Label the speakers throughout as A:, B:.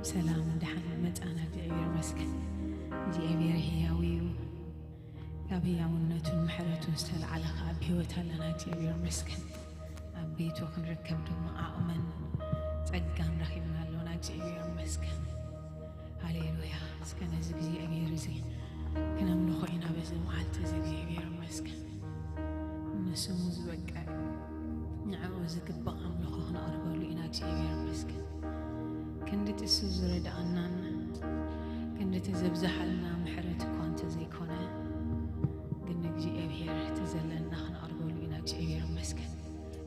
A: سلام دحن متانا እግዚአብሔር ይመስገን እግዚአብሔር ሕያዊው ያብያውነቱን ምሕረቱን ዝተለዓለኸ ኣብ ህይወት ኣለና እግዚአብሔር ይመስገን ኣብ ቤቱ ክንርከብ ድማ ኣእመን ጸጋን ረኺብና ኣለና እግዚአብሔር ይመስገን ሃሌሉያ እስከነዚ እግዚአብሔር እዚ ክነምልኾ ኢና በዚ መዓልቲ እዚ እግዚአብሔር ይመስገን ንስሙ ዝበቃ ንዕኡ ዝግባእ ኣምልኾ ክነቕርበሉ ኢና እግዚአብሔር ይመስገን كندت السوزرد عنان كندت زبزحلنا محرت كونت زي كونه قلنا جي أبير تزلنا خن أرجو لينا جي أبير مسكن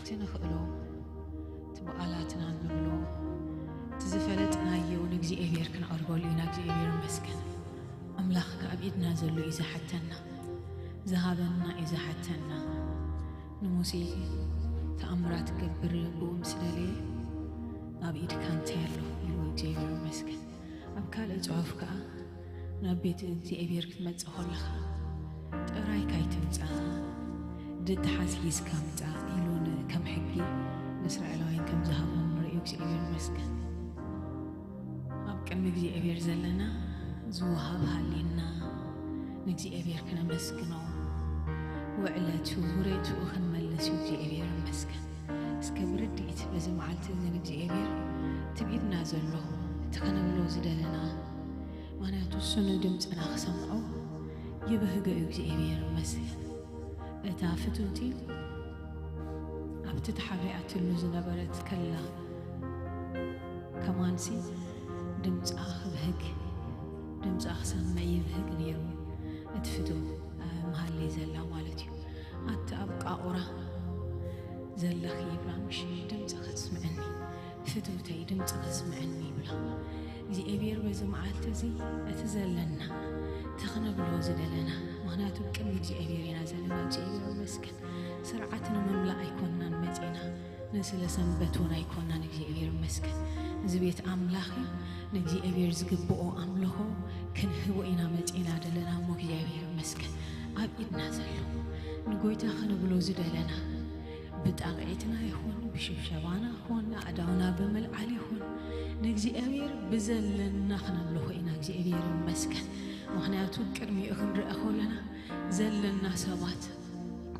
A: تنخلو تبقالاتنا نقولو تزفلتنا يو نجي أبير كن أرجو لينا جي أبير مسكن أملاخك أبيدنا زلو إذا حتنا ذهبنا إذا حتنا نموسي تأمرات كبر بومسلالي أبيد كان تيرلو እግዚአብሔር ይመስገን አብካለ ጻፍካ ናቤት እግዚአብሔር ክትመጽእ ሆለኻ ጥራይ ካይትምጻ ድትሓስይስ ከምጻ ኢሉን ከም ሕጊ እስራኤላውያን ከም ዝሃቦም ርኡ እግዚአብሔር ይመስገን ኣብ ቅድሚ እግዚአብሔር ዘለና ዝወሃብ ሃሊና ንእግዚአብሔር ክነመስግኖ ወዕለቱ ውሬቱ ክንመለስ እግዚአብሔር ይመስገን እስከ ብርድኢት በዚ መዓልቲ እዚ እግዚአብሔር تبيدنا زلو تخنبلو زدلنا معناتو سنو دمصنا خسمعو يبهجو እግዚአብሔር ይመስገን እታፍቱቲ ኣብቲ ተሓቢኣትሉ ዝነበረት ከላ ከማንሲ ድምጻ ብህግ ድምጻ خسمع ይብህግ ነይሩ እትፍቱ መሃሊ ዘላ ማለት እዩ ኣቲ ኣብቃኡራ ዘለኺ ይብራምሽ ድምጻ خسمعني فتوتي دمت تسمعني بلا እግዚአብሔር በዘመዓልቲ እዚ እትዘለና ተخنبلو ዝደለና ምክንያቱ ቅድሚ እግዚአብሔር ኢና ዘለና እግዚአብሔር ይመስገን ስርዓትን መምላእ ኣይኮንናን መጺና ንስለሰንበቱን ኣይኮንናን እግዚአብሔር ይመስገን እዚ ቤት ኣምላኽ ንእግዚአብሔር ዝግብኦ ኣምልኾ ክንህቦ ኢና መጺና ደለና ሞ እግዚአብሔር ይመስገን ኣብ ኢድና ዘሎ ንጎይታ ኸንብሎ ዝደለና بتاعتنا يهون بشبشبانا هون أداونا بملعلي هون نجزئبير بزلنا خنا له إنا نجزئبير مسكن وإحنا توكر مي أخبر أخولنا زلنا سبات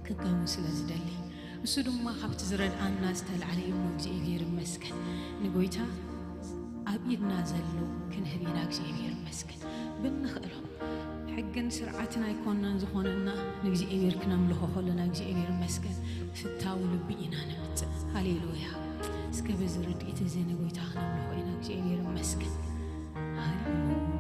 A: كجوس لزدلي وسدوم ما خبت زرد الناس تل عليهم نجزئبير مسكن نقولتها أبيدنا زلوا كنهبينا نجزئبير مسكن بنخلهم حقن سرعتنا يكوننا نزخوننا نجزئبير كنملخ خلنا نجزئبير مسكن في التاول بينا نمت هاليلويا سكبزر ديت زين قويت اخنا ملوينا እግዚአብሔር ይመስገን هاليلويا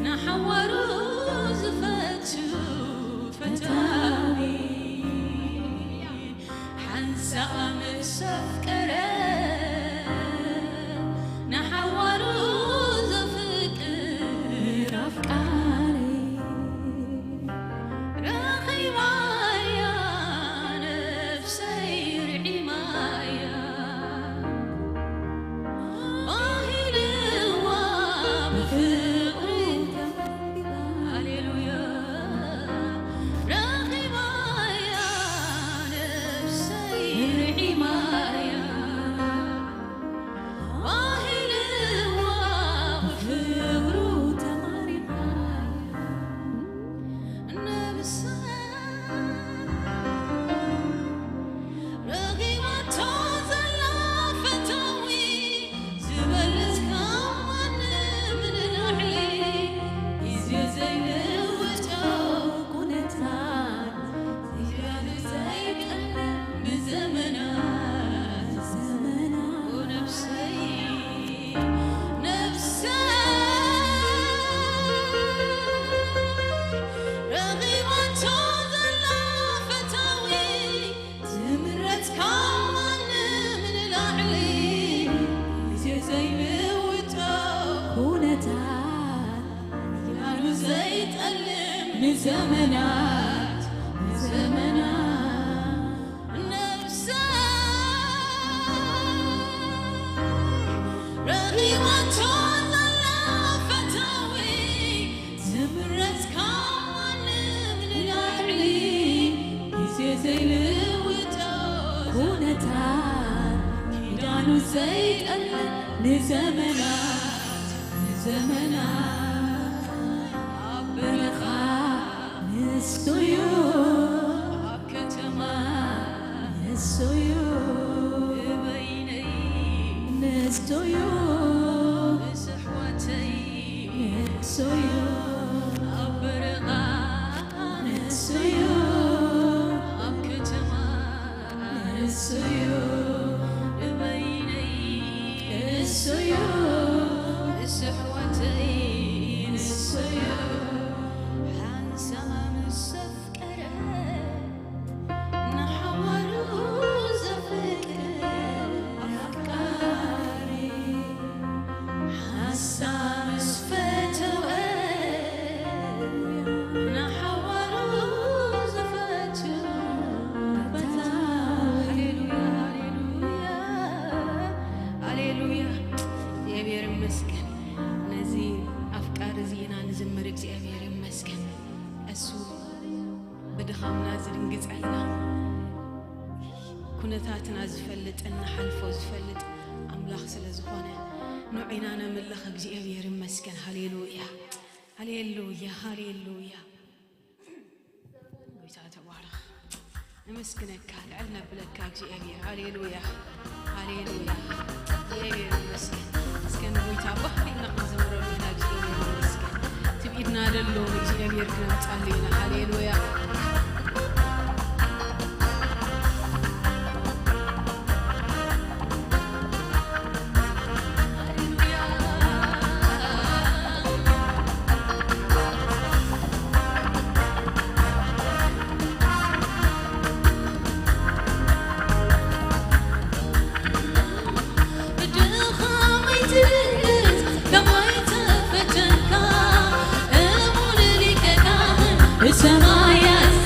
A: نحور زفت فتاوي ሃይማኖት ዘይጠልቅ ንዘመናት ኣብ በረኻ ንስቶዩ ኣብ ከተማ ንስቶዩ እበይነይ ንስቶዩ ብስሕወተይ ንስቶዩ ኣብ በረኻ ንስቶዩ ኣብ ከተማ ንስቶዩ እበይነይ ንስቶዩ ብስሕወተይ ንስቶዩ ኩነታትና ዝፈልጥና ሓልፎ ዝፈልጥ ኣምላኽ ስለ ዝኾነ ንዑና ነምልኽ እግዚአብሔር ይመስገን። ሃሌሉያ ሃሌሉያ ሃሌሉያ። ጌታ ተባረኽ። ነመስግነካ ልዕል ነብለካ እግዚአብሔር። ሃሌሉያ ሃሌሉያ። እግዚአብሔር ይመስገን። መስገን ጌታ ባህሪና ዘምረሉና እግዚአብሔር ይመስገን። ትብኢድና ደሎ እግዚአብሔር ክነምጣልና። ሃሌሉያ ሰማያት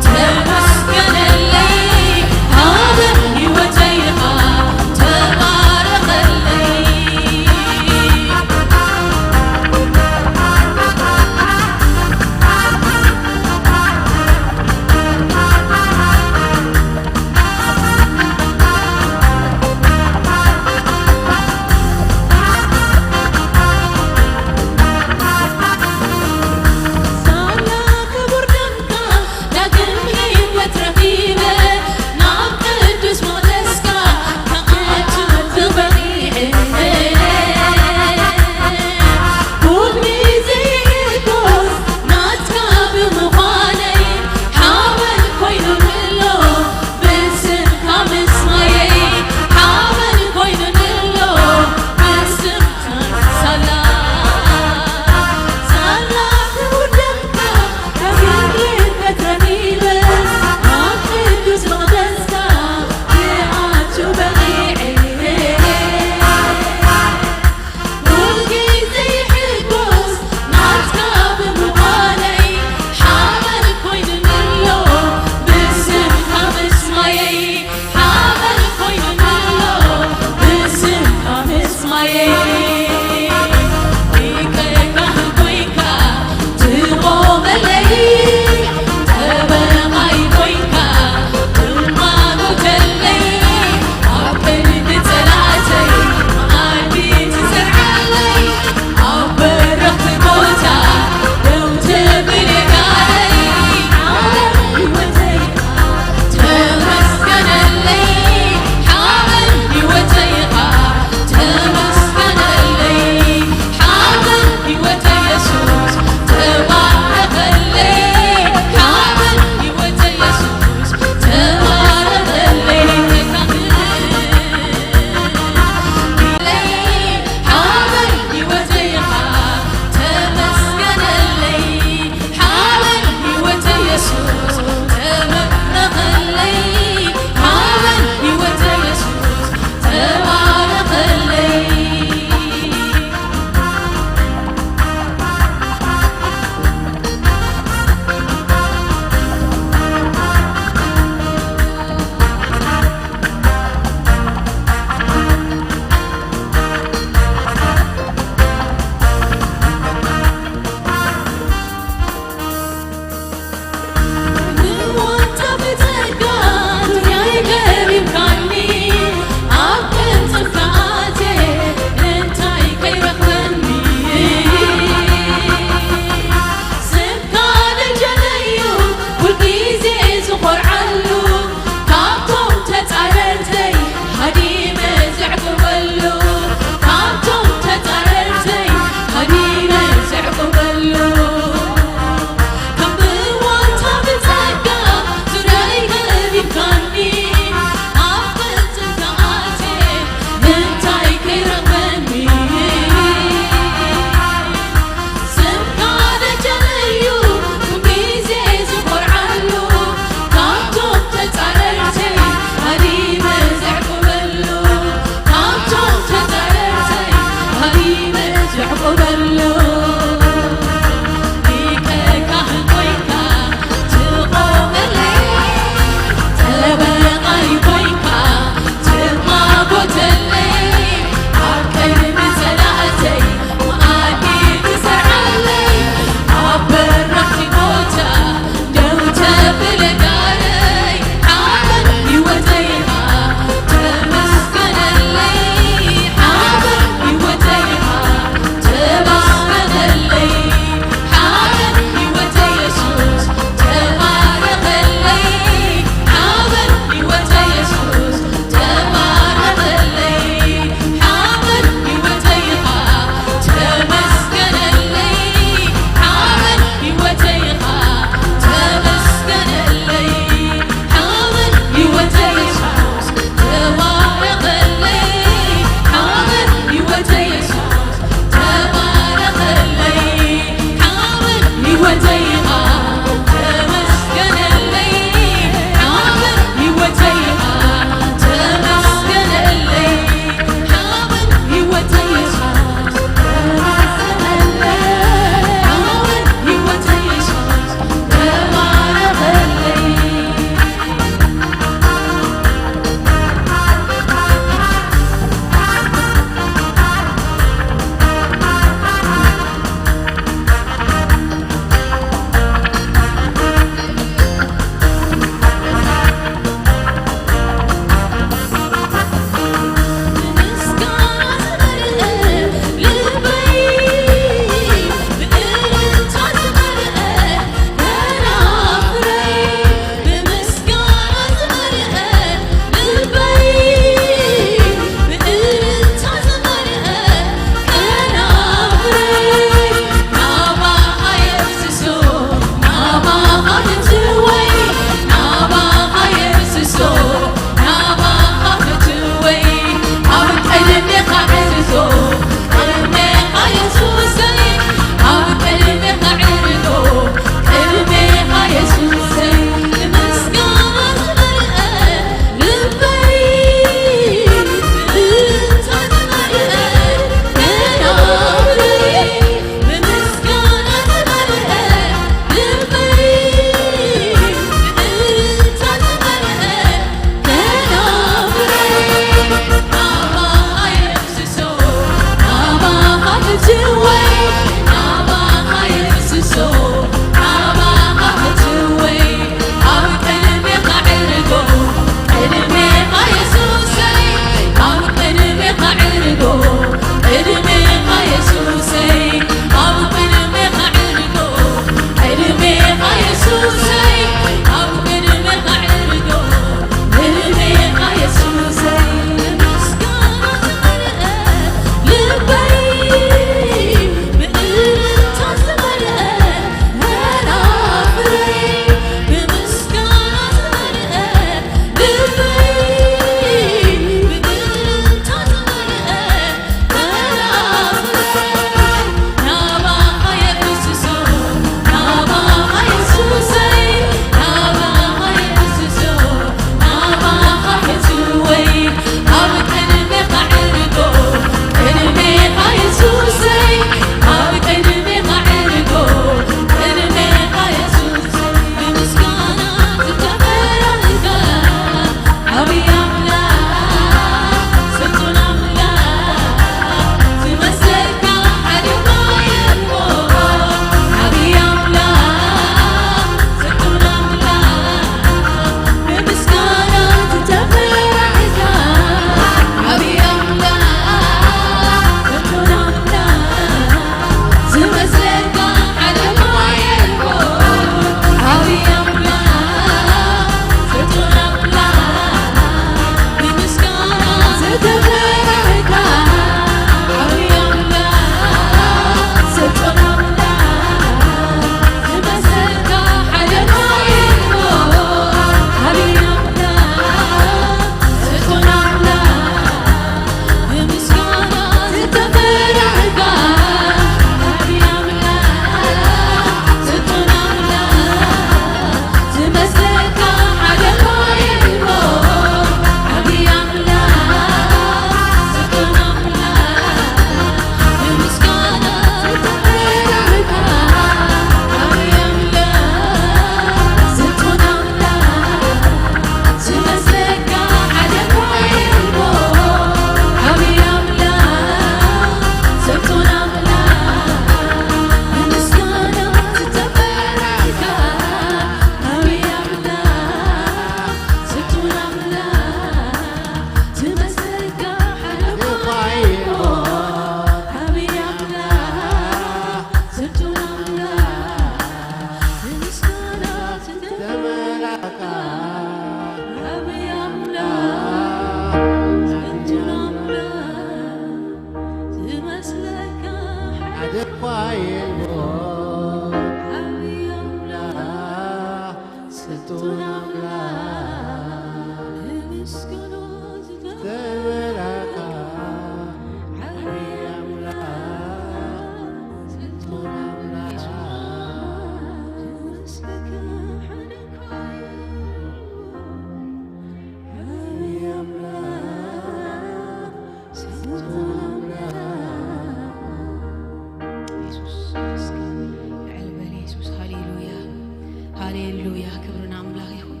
A: ሃሌሉያ ክብርና አምላክ ይሁን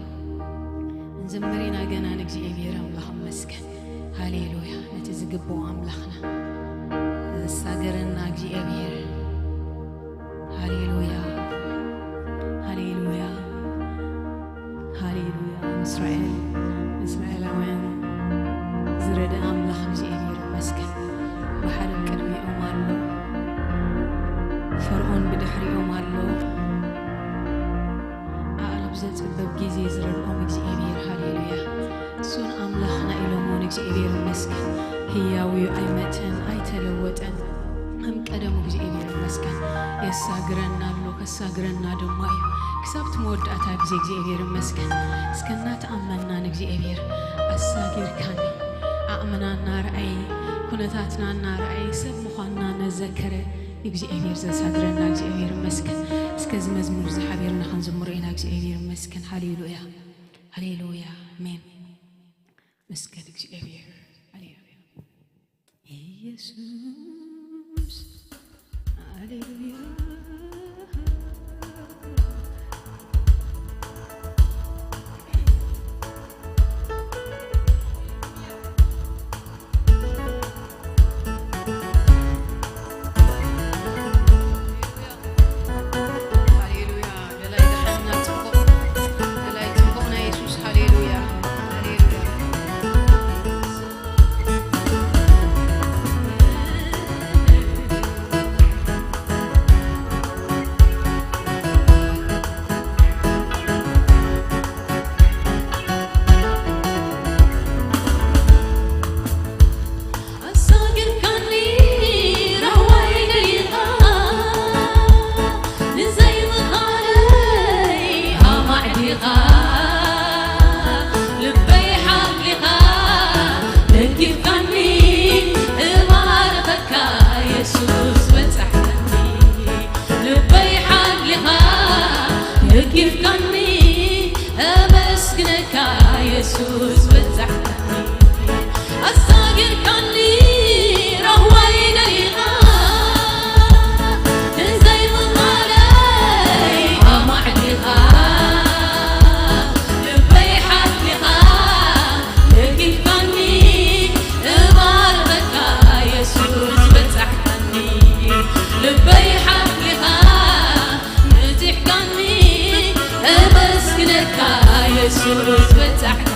A: እንዘምሬና ገና ለእግዚአብሔር አምላክ መስገን ሃሌሉያ ነቲ ዝግባው አምላክና ሳገረና እግዚአብሔር ሃሌሉያ ሃሌሉያ ሃሌሉያ እስራኤላውያን ዝረዳ አምላክ እግዚአብሔር መስገን ባሕር ቅድሚኦም አሎ ፈርዖን ብድሕሪኦም አሎ ዘጽበብ ጊዜ ዝረድኦም እግዚአብሔር ሃሌሉያ እሱን አምላኽና ኢሎሞን እግዚአብሔር መስገን ህያዊው አይመተን አይተለወጠን ቀደሙ እግዚአብሔር መስገን የሳግረና አሎ ከሳግረና ደሞ እዩ ክሳብት መወዳእታ ጊዜ እግዚአብሔር መስገን እስከና ተአመናን እግዚአብሔር አሳጊርካኒ አእምናና ረአይ ኩነታትናና ረአይ ሰብ ምዃንና ነዘከረ እግዚአብሔር ዘሳግረና እግዚአብሔር መስገን እስከዚ መዝሙር ዝሓቢርና ክንዝምሮ ኢና እግዚአብሔር መስገን ሃሌሉያ ሃሌሉያ አሜን መስገን እግዚአብሔር ሃሌሉያ ኢየሱስ ሃሌሉያ Jesus بتزحلقني الصاغر كان لي رهوي دليغا زي مطالي أمع لغا لبي حد لغا لكن كان لي باربك يسوس بتزحلقني لبي حد لغا نتح كان لي بسكنك يسوس بتزحلقني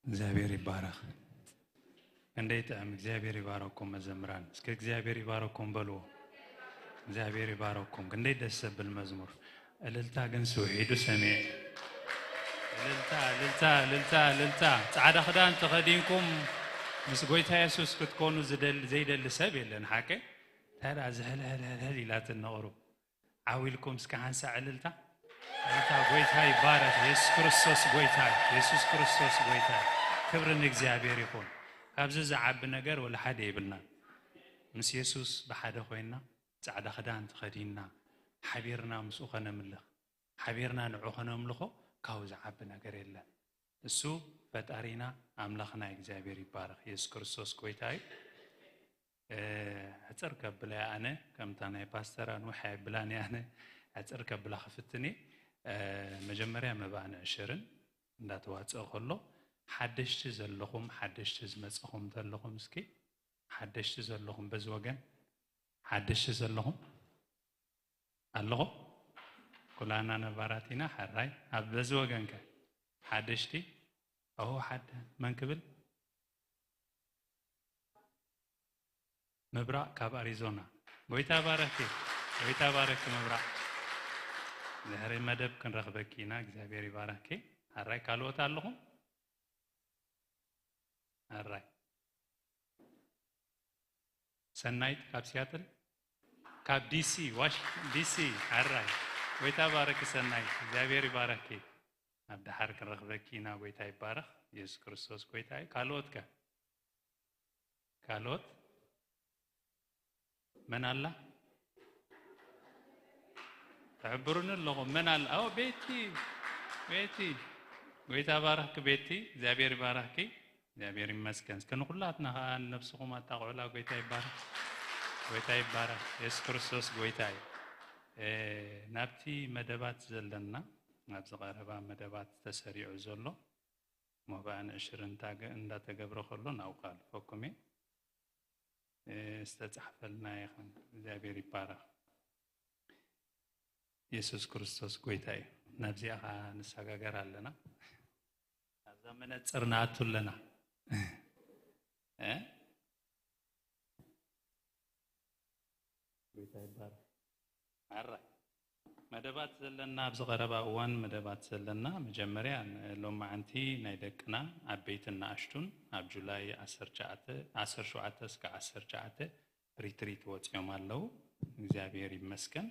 B: እግዚአብሔር ይባረክ። እንዴት እግዚአብሔር ይባረኩም መዘምራን እስከ እግዚአብሔር ይባረኩም በሉ። እግዚአብሔር ይባረኩም። እንዴት ደስ ብል መዝሙር እልልታ ግን ሰው ሄዱ ሰሜ እልልታ እልልታ እልልታ እልልታ ጻዕዳ ክዳን ተኸዲንኩም ምስ ጎይታ ኢየሱስ ክትኮኑ ዘይደል ሰብ የለን ሓቀ ታዳ ዝህልህልህል ኢላት ነቕሩ ዓዊልኩም እስከ ሓንሳ እልልታ እልልታ ጎይታ ይባረክ። ኢየሱስ ክርስቶስ ጎይታ ኢየሱስ ክርስቶስ ጎይታ ክብርን እግዚአብሔር ይሁን። ካብዚ ዝዓቢ ነገር ወላ ሓደ ይብልና ምስ ኢየሱስ በሓደ ኮይና ጻዕዳ ክዳን ተኸዲንና ሓቢርና ምስኡ ኸነምልኽ ሓቢርና ንዑ ኸነምልኾ ካው ዝዓቢ ነገር የለን። እሱ ፈጣሪና አምላኽና እግዚአብሔር ይባረክ። ኢየሱስ ክርስቶስ ጎይታ አጽር ከብላ ያነ ከምታና ፓስተራን ወሐይ ብላን ያነ አጽር ከብላ خفتني መጀመሪያ መባነ እሽርን እንዳተዋጽእ ከሎ ሓደሽቲ ዘለኹም ሓደሽቲ ዝመጽኹም ዘለኹም እስኪ ሓደሽቲ ዘለኹም በዚ ወገን ሓደሽቲ ዘለኹም ኣለኹ ኩላና ነባራቲና ሓራይ ኣብ በዚ ወገን ከ ሓደሽቲ أو حد منكبل مبرأ كاب أريزونا ويتا بارك مبرأ زهري مدب كن رغبكينا እግዚአብሔር ይባረክ። አራይ ካልወጣ አለሁ አራይ ሰናይት ካብ ሲያትል ካብ ዲሲ ዋሽ ዲሲ አራይ ወይታ ባረክ ሰናይት እግዚአብሔር ይባረክ። عبد حرك رغبكينا ويتاي بارخ يسوع كريستوس ويتاي كالوت كالوت من الله تعبرون اللغة من الله أو بيتي ويتا بارك بيتي زابير باركي زابير مسكن كن كلاتنا نفسكم تقولا ويتا يبارك يس كريستوس ويتاي نابتي مدبات زلنا نابز غربا مدبات تسريع زلو مبان 20 تاج ان تجبر خلون او قال حكمي استتصحفلنا يخن زابير يبارك يسوع كريستوس قويتاي نبزيها نسغاغر علينا زمن صرنات لنا قويتاي بار عرا مدبات زلنا بزغربا وان مدبات زلنا مجمريا لما انتي نايدقنا عبيتنا اشتون اب جولاي 10 شعاته اسك 10 شعاته ريتريت وصيوم አለው እግዚአብሔር ይመስገን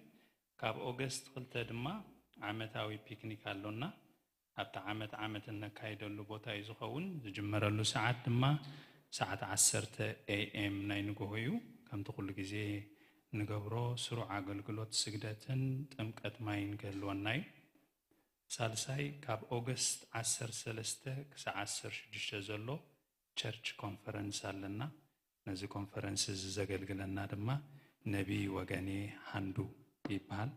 B: ካብ ኦገስት ክልተ ድማ ዓመታዊ ፒክኒክ አለውና ኣብታ ዓመት እንካይደሉ ቦታ ይዝኸውን ዝጅመረሉ ሰዓት ድማ ሰዓት 10 AM ናይ ንጎሆዩ ከምቲ ኩሉ ግዜ ንገብሮ ስሩዕ አገልግሎት ስግደትን ጥምቀት ማይን ገለወናይ ሳልሳይ ካብ ኦገስት 13 ክሳብ 16 ዘሎ ቸርች ኮንፈረንስ አለና ነዚ ኮንፈረንስ ዘገልግለና ድማ ነቢ ወገኔ ሃንዱ ይባል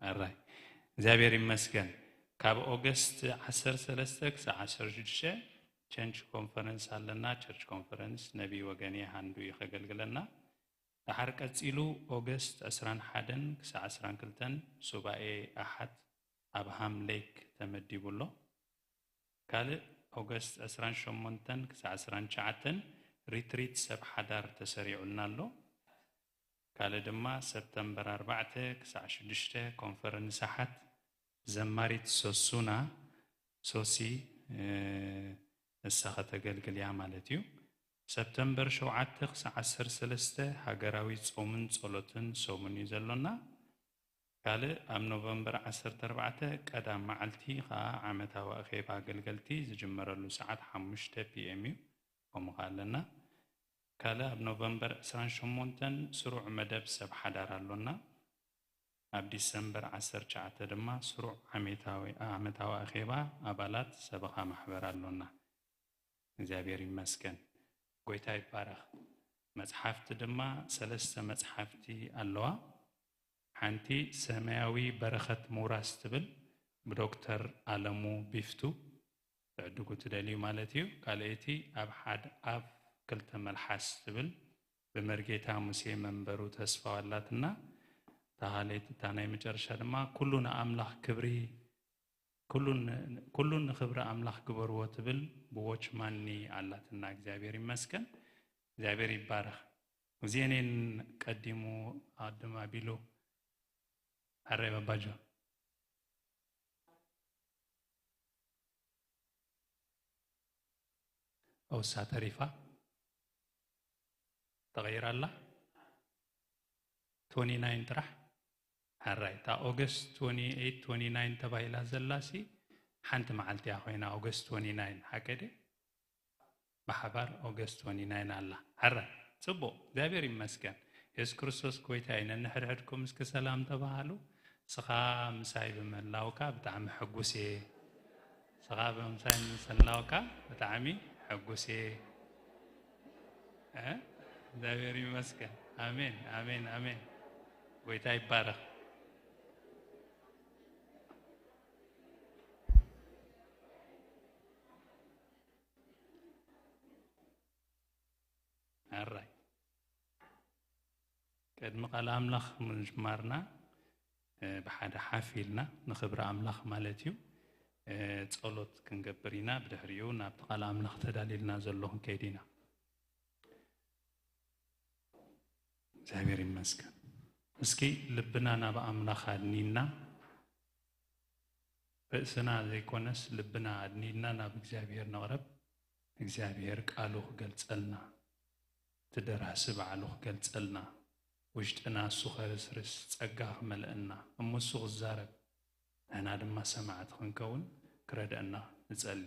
B: አራይ እግዚአብሔር ይመስገን ካብ ኦገስት 13 እስከ 16 ቸርች ኮንፈረንስ አለና ቸርች ኮንፈረንስ ነቢ ወገኔ ሃንዱ ይኸገልግለና ታሐር ቀጽሉ ኦገስት 11 እስከ 12 ሱባኤ አሐድ አብሃም ሌክ ተመዲቡሎ ካለ ኦገስት 18 እስከ 19 ሪትሪት ሰብ ሐዳር ተሰሪዑልናሎ ካለ ድማ ሰፕተምበር 4 ክሳዕ 6 ኮንፈረንስ አሐት ዘማሪት ሶሱና ሶሲ እሳኸ ተገልግልያ ማለት እዩ ሰፕተምበር 7 ክሳዕ 13 ሃገራዊ ጾምን ጸሎትን ሶሙን ይዘሎና ካለ ኣብ ኖቨምበር 14 ቀዳም መዓልቲ ኻ ዓመታዊ አኼባ አገልገልቲ ዝጅመረሉ ሰዓት 5 PM ቆምኻለና ካለ ኣብ ኖቨምበር 28 ስሩዕ መደብ ሰብ ሐዳር አሎና ኣብ ዲሰምበር 19 ድማ ስሩዕ ዓመታዊ አኼባ አባላት ሰበኻ ማሕበር አሎና እግዚአብሔር ይመስገን ጎይታ ይባረክ መጽሐፍት ድማ ሰለስተ መጽሐፍቲ አለዋ ሓንቲ ሰማያዊ በረኸት ሙራስ ትብል ብዶክተር አለሙ ቢፍቱ ተዕድጉ ትደልዩ ማለት እዩ ካልእቲ ኣብ ሓደ ኣብ ክልተ መልሓስ ትብል በመርጌታ ሙሴ መንበሩ ተስፋዋላትና ታሃሌት ታናይ መጨረሻ ድማ ኩሉን አምላኽ ክብሪ ኩሉን ክብሪ አምላኽ ግበርዎ ትብል በዎችማኒ አላትና እግዚአብሔር ይመስገን እግዚአብሔር ይባረክ ወዚኔን ቀዲሙ አድማ ቢሉ አረባ ባጆ او ساتريفا تغير الله 29 ترح هراي تا اوغست 28 29 تبايلا زلاسي حنت معلتي اخوينا اوغست 29 هكذا بحبر اوغست 29 الله هراي صبو እግዚአብሔር ይመስገን ኢየሱስ ክርስቶስ ኮይታይነ ንሕድሕድኩም እስከ ሰላም ተባሃሉ ስኻ ምሳይ በመላውካ በጣም ሕጉሴ ስኻ በምሳይ ሰላውካ በጣም حقوسي እግዚአብሔር ይመስገን አሜን አሜን አሜን ጎይታ ይባረክ አራይ ቀድም ቃል አምላኽ ምንጅማርና በሓደ ሓፊልና ንኽብሪ አምላኽ ማለት እዩ ጸሎት ክንገብርና ብድሕሪኡ ናብ ቃል ኣምላኽ ተዳሊልና ዘለኹን ከይዲና እግዚአብሔር ይመስገን እስኪ ልብና ናብ ኣምላኽ ኣድኒና በእስና ዘይኮነስ ልብና ኣድኒና ናብ እግዚአብሔር ነቕረብ እግዚአብሔር ቃሉ ክገልጸልና ትደራሲ በዓሉ ክገልጸልና ውሽጥና እሱ ኸርስርስ ጸጋ ክመልአና እሙሱ ክዛረብ ንሕና ድማ ሰማዕት ክንከውን ክረድአና ንጸሊ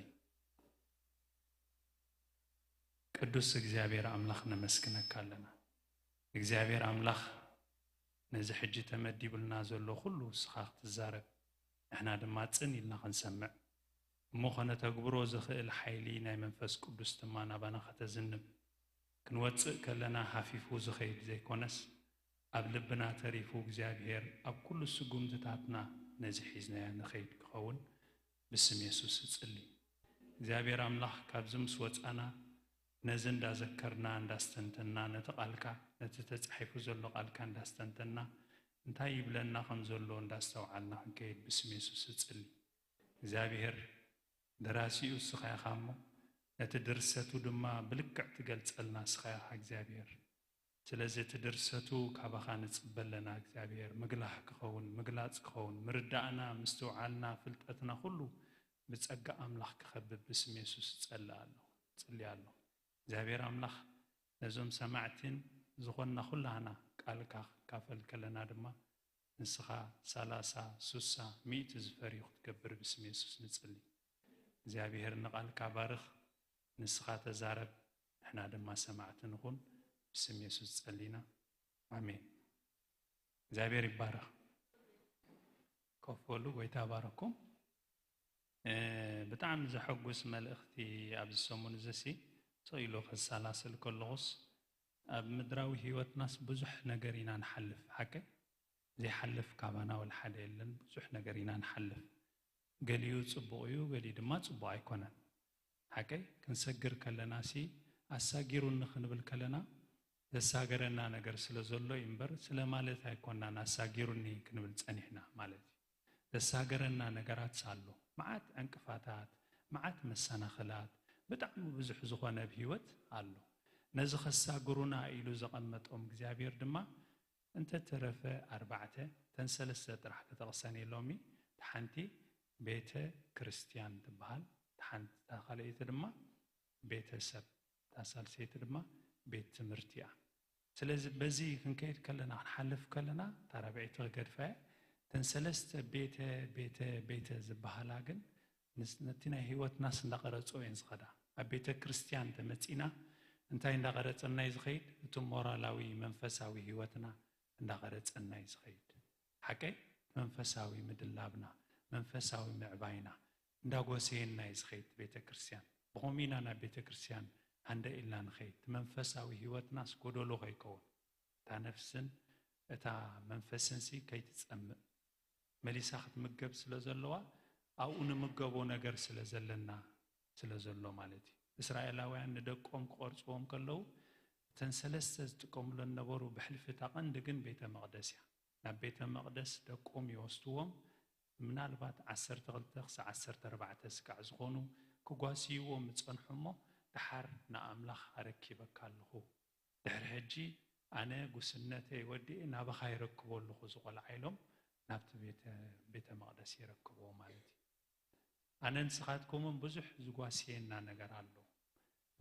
B: ቅዱስ እግዚአብሔር ኣምላኽ ነመስግነካ ኣለና እግዚአብሔር ኣምላኽ ነዚ ሕጂ ተመዲብልና ዘሎ ኩሉ ስኻ ክትዛረብ ንሕና ድማ ጽን ኢልና ክንሰምዕ እሞ ኸነተግብሮ ዝኽእል ሓይሊ ናይ መንፈስ ቅዱስ ድማ ናባና ኸተዝንብ ክንወፅእ ከለና ሓፊፉ ዝኸይድ ዘይኮነስ ኣብ ልብና ተሪፉ እግዚአብሔር ኣብ ኩሉ ስጉምትታትና ነዚ ሒዝናያ ንኸይድ ክኸውን ብስም ኢየሱስ እጽሊ እግዚአብሔር ኣምላኽ ካብዚ ምስ ወፃና ነዚ እንዳዘከርና እንዳስተንተና ነቲ ቃልካ ነቲ ተጻሒፉ ዘሎ ቃልካ እንዳስተንተና እንታይ ይብለና ከም ዘሎ እንዳስተውዓልና ክንከይድ ብስም ኢየሱስ እጽሊ እግዚአብሔር ደራሲኡ ስኻ ኢኻ እሞ ነቲ ድርሰቱ ድማ ብልክዕ ትገልጸልና ስኻ ኢኻ እግዚአብሔር ስለዚ እቲ ድርሰቱ ካባኻ ንጽበለና እግዚአብሔር ምግላሕ ክኸውን ምግላጽ ክኸውን ምርዳእና ምስትውዓልና ፍልጠትና ሁሉ ብጸጋ ኣምላኽ ክኸብብ ብስም ኢየሱስ ጸልያለሁ እግዚአብሔር ኣምላኽ ነዞም ሰማዕትን ዝኾንና ኩላህና ቃልካ ካፈል ከለና ድማ ንስኻ 30 60 100 ዝፈሪኹ ትገብር ብስም ኢየሱስ ንጽሊ እግዚአብሔር ንቃልካ ባርኽ ንስኻ ተዛረብ ንሕና ድማ ሰማዕት ንኹን بسم يسوع ጸሊና አሜን እግዚአብሔር ይባረክ ከፈሉ ወይታ ባረኩም በጣም ዘሐጉስ መልእኽቲ ኣብዚ ሰሙን ዘሲ ጾይሎ ከሳላስል ከለኹስ ኣብ ምድራዊ ህይወትናስ ብዙሕ ነገር ኢና ንሓልፍ ሓቀ ዘይሓልፍ ካባና ወል ሓደ የለን ብዙሕ ነገር ኢና ንሓልፍ ገሊኡ ጽቡቕ እዩ ገሊ ድማ ጽቡቕ ኣይኮነን ሓቀ ክንሰግር ከለናሲ ኣሳጊሩን ንኽንብል ከለና ዘሳገረና ነገር ስለ ዘሎ ይምበር ስለ ማለት ኣይኮናና ኣሳጊሩኒ ክንብል ጸኒሕና ማለት ዘሳገረና ነገራት ሳሎ መዓት ዕንቅፋታት መዓት መሰናኽላት በጣም ብዙሕ ዝኾነ ህይወት ኣሎ ነዚ ኸሳግሩና ኢሉ ዘቐመጦም እግዚአብሔር ድማ እንተ ተረፈ 4 ተንሰለስተ ጥራሕ ከተቕሰን የሎሚ ተሓንቲ ቤተ ክርስቲያን ትበሃል ተሓንቲ ካልአይቲ ድማ ቤተሰብ ታሳልሰይቲ ድማ ቤት ትምህርቲ እያ ስለዚ በዚ ክንከይድ ከለና ክንሓልፍ ከለና ታራብዒቲ ገድፈ ተንሰለስተ ቤተ ዝበሃላ ግን ነቲ ናይ ህይወትናስ እንዳቀረጾ እየን ዝኸዳ ኣብ ቤተ ክርስቲያን ተመጺና እንታይ እንዳቀረጸና ይዝኸይድ እቲ ሞራላዊ መንፈሳዊ ህይወትና እንዳቀረጸና ይዝኸይድ ሓቀይ መንፈሳዊ ምድላብና መንፈሳዊ ምዕባይና እንዳጎሰየና ይዝኸይድ ቤተ ክርስቲያን ብኾሚና ናብ ቤተ ክርስቲያን عند إلا نخيت منفساوي هيوتنا سكودولو غيكون تا نفسن تا منفسن سي كي تتسمع مليساخت مقب سلازلوا أو نمقبو نقر سلازلنا سلازلو مالتي إسرائيلاويان ندقوم قرصوهم كلو تنسلسز تقوم لنبورو بحلفة تقندقن بيت مقدسيا ناب بيت مقدس دقوم يوستوهم من البات 10 سكع زغونو كقواسيو متصنحمو دحر نأملخ أركبك الله دحر هجي أنا قسنتي ودي نابخ يركبوا له زغل عيلهم نابت بيت مقدس يركبوا مالتي أنا نسخاتكم بزح زقاسينا نجار الله